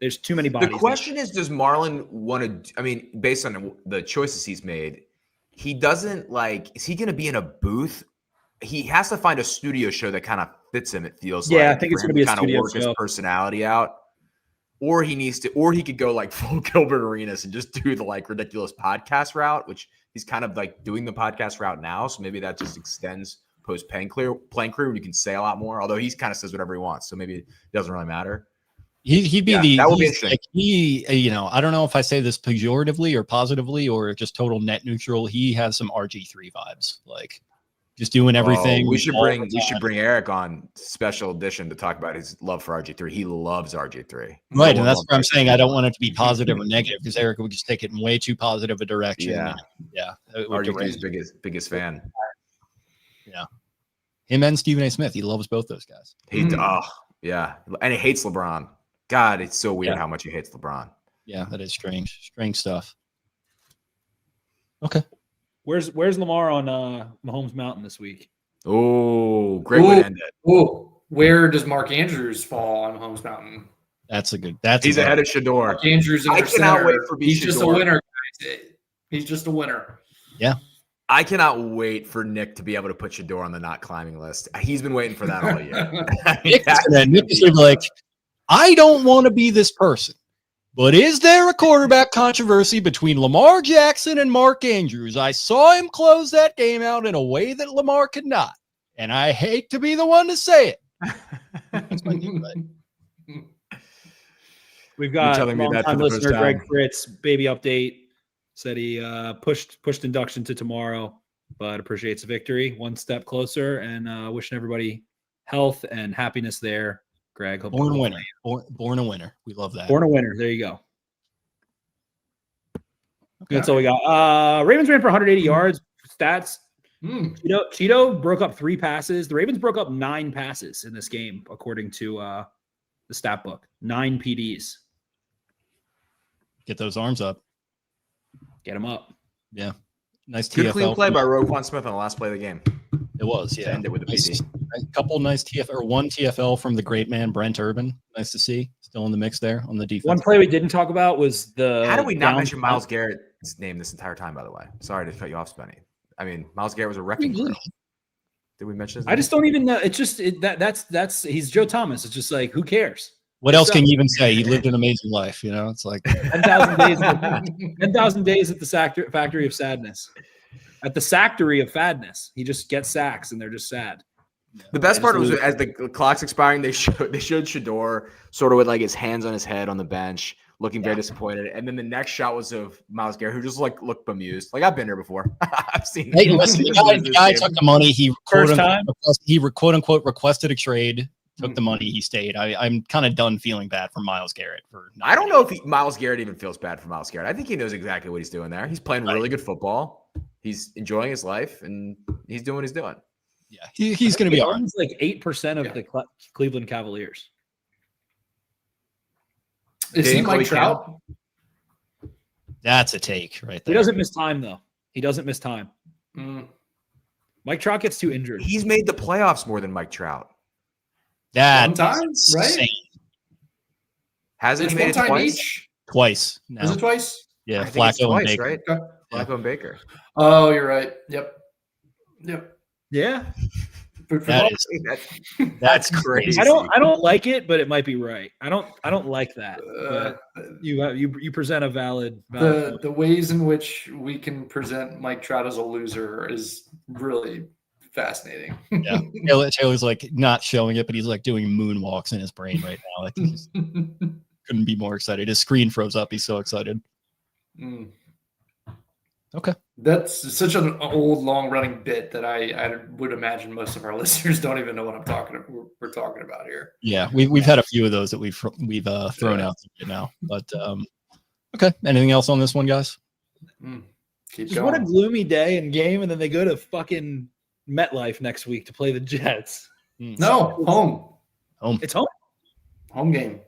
there's too many bodies. The question is, does Marlon want to? I mean, based on the choices he's made, he doesn't like. Is he going to be in a booth? He has to find a studio show that kind of fits him. It feels like. Yeah, I think it's going to be a kind studio of work show. His personality out. Or he could go like full Gilbert Arenas and just do the like ridiculous podcast route, which he's kind of like doing the podcast route now. So maybe that just extends post playing career when you can say a lot more. Although he kind of says whatever he wants, so maybe it doesn't really matter. He'd be that would be interesting. Like I don't know if I say this pejoratively or positively or just total net neutral. He has some RG3 vibes, like just doing everything. We should bring Eric on special edition to talk about his love for RG3. He loves RG3. Right, and that's what I'm saying. I don't want it to be positive or negative because Eric would just take it in way too positive a direction. Yeah. RG3's biggest fan. Yeah. Him and Stephen A. Smith. He loves both those guys. Yeah. And he hates LeBron. God, it's so weird how much he hates LeBron. Yeah, that is strange. Strange stuff. Okay. Where's Lamar on Mahomes Mountain this week? Oh, great way to end it. Oh, where does Mark Andrews fall on Mahomes Mountain? He's ahead of Shedeur. Mark Andrews. I cannot wait for He's just a winner, guys. He's just a winner. Yeah. I cannot wait for Nick to be able to put Shedeur on the not climbing list. He's been waiting for that all year. Nick is like, I don't want to be this person. But is there a quarterback controversy between Lamar Jackson and Mark Andrews? I saw him close that game out in a way that Lamar could not. And I hate to be the one to say it. That's my new bet. We've got long-time listener Greg Fritz, baby update. Said he pushed induction to tomorrow, but appreciates the victory. One step closer, and wishing everybody health and happiness there. Greg, hope born a winner. Born a winner. We love that. Born a winner. There you go. Okay. That's all we got. Ravens ran for 180 yards. Stats. Cheeto broke up 3 passes. The Ravens broke up 9 passes in this game, according to the stat book. 9 PDs. Get those arms up. Get them up. Yeah. Nice Good TFL. clean play by Roquan Smith on the last play of the game. It was, yeah. End it with a PD. A couple nice one TFL from the great man Brent Urban. Nice to see. Still in the mix there on the defense. One play we didn't talk about was the. How did we not mention Myles Garrett's name this entire time? By the way, sorry to cut you off, Spenny. I mean, Myles Garrett was a wrecking crew. Did we mention his name? I just don't even know. It's just that's he's Joe Thomas. It's just like, who cares? What else can you even say? He lived an amazing life. You know, it's like 10,000 days. 10,000 days at the factory of sadness. At the factory of fadness, he just gets sacks, and they're just sad. The best part was as the clock's expiring, they showed Shedeur sort of with like his hands on his head on the bench, looking very disappointed. And then the next shot was of Myles Garrett, who just like looked bemused. Like, I've been here before. I've seen. Hey, listen, the guy took the money. He quote unquote requested a trade. Took the money. He stayed. I'm kind of done feeling bad for Myles Garrett. I don't know if Myles Garrett even feels bad for Myles Garrett. I think he knows exactly what he's doing there. He's playing really good football. He's enjoying his life, and he's doing what he's doing. Yeah, he's going to be all right. He's like 8% of the Cleveland Cavaliers. Is he Mike Trout? That's a take right there. He doesn't miss time, though. He doesn't miss time. Mike Trout gets too injured. He's made the playoffs more than Mike Trout. Sometimes, right? Hasn't he made it twice? Each? Twice. No. Is it twice? Yeah, Flacco and Baker. Right? Okay. Flacco and Baker. Oh, you're right. Yep. Yeah. That's crazy. I don't like it, but it might be right. I don't like that. You present a valid the ways in which we can present Mike Trout as a loser is really fascinating. Yeah. Taylor's like not showing it, but he's like doing moonwalks in his brain right now. Like, he just couldn't be more excited. His screen froze up. He's so excited. Okay. That's such an old, long-running bit that I would imagine most of our listeners don't even know what we're talking about here. Yeah, we've had a few of those that we've thrown out now. But okay. Anything else on this one, guys? Keep Just going. what a gloomy day and game, and then they go to fucking MetLife next week to play the Jets. No, home. It's home. Home game.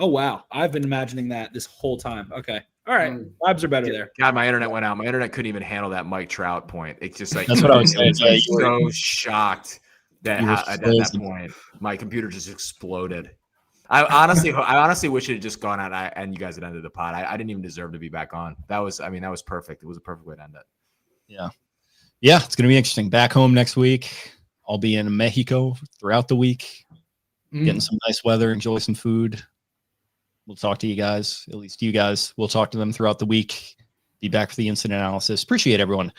Oh wow, I've been imagining that this whole time. Okay. All right, vibes are better there. God, my internet went out. My internet couldn't even handle that Mike Trout point. It's just like that's what I was saying. I was so shocked that at that point my computer just exploded. I honestly wish it had just gone out and you guys had ended the pod. I didn't even deserve to be back on. That was perfect. It was a perfect way to end it. Yeah, it's gonna be interesting. Back home next week. I'll be in Mexico throughout the week, getting some nice weather, enjoy some food. We'll talk to you guys, at least you guys. We'll talk to them throughout the week. Be back for the incident analysis. Appreciate everyone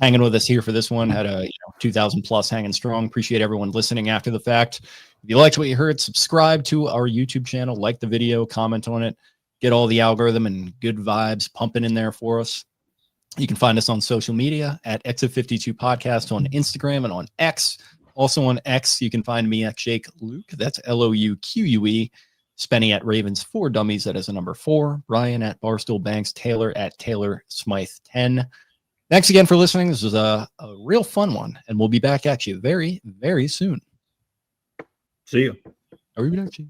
hanging with us here for this one. Had a 2,000 plus hanging strong. Appreciate everyone listening after the fact. If you liked what you heard, subscribe to our YouTube channel, like the video, comment on it, get all the algorithm and good vibes pumping in there for us. You can find us on social media at Exit52 Podcast on Instagram and on X. Also on X, you can find me at Jake Louque. That's Louque. Spenny at Ravens 4 Dummies. That is a number 4. Brian at Barstool Banks. Taylor at Taylor Smyth 10. Thanks again for listening. This was a real fun one, and we'll be back at you very, very soon. See you. Arrivederci.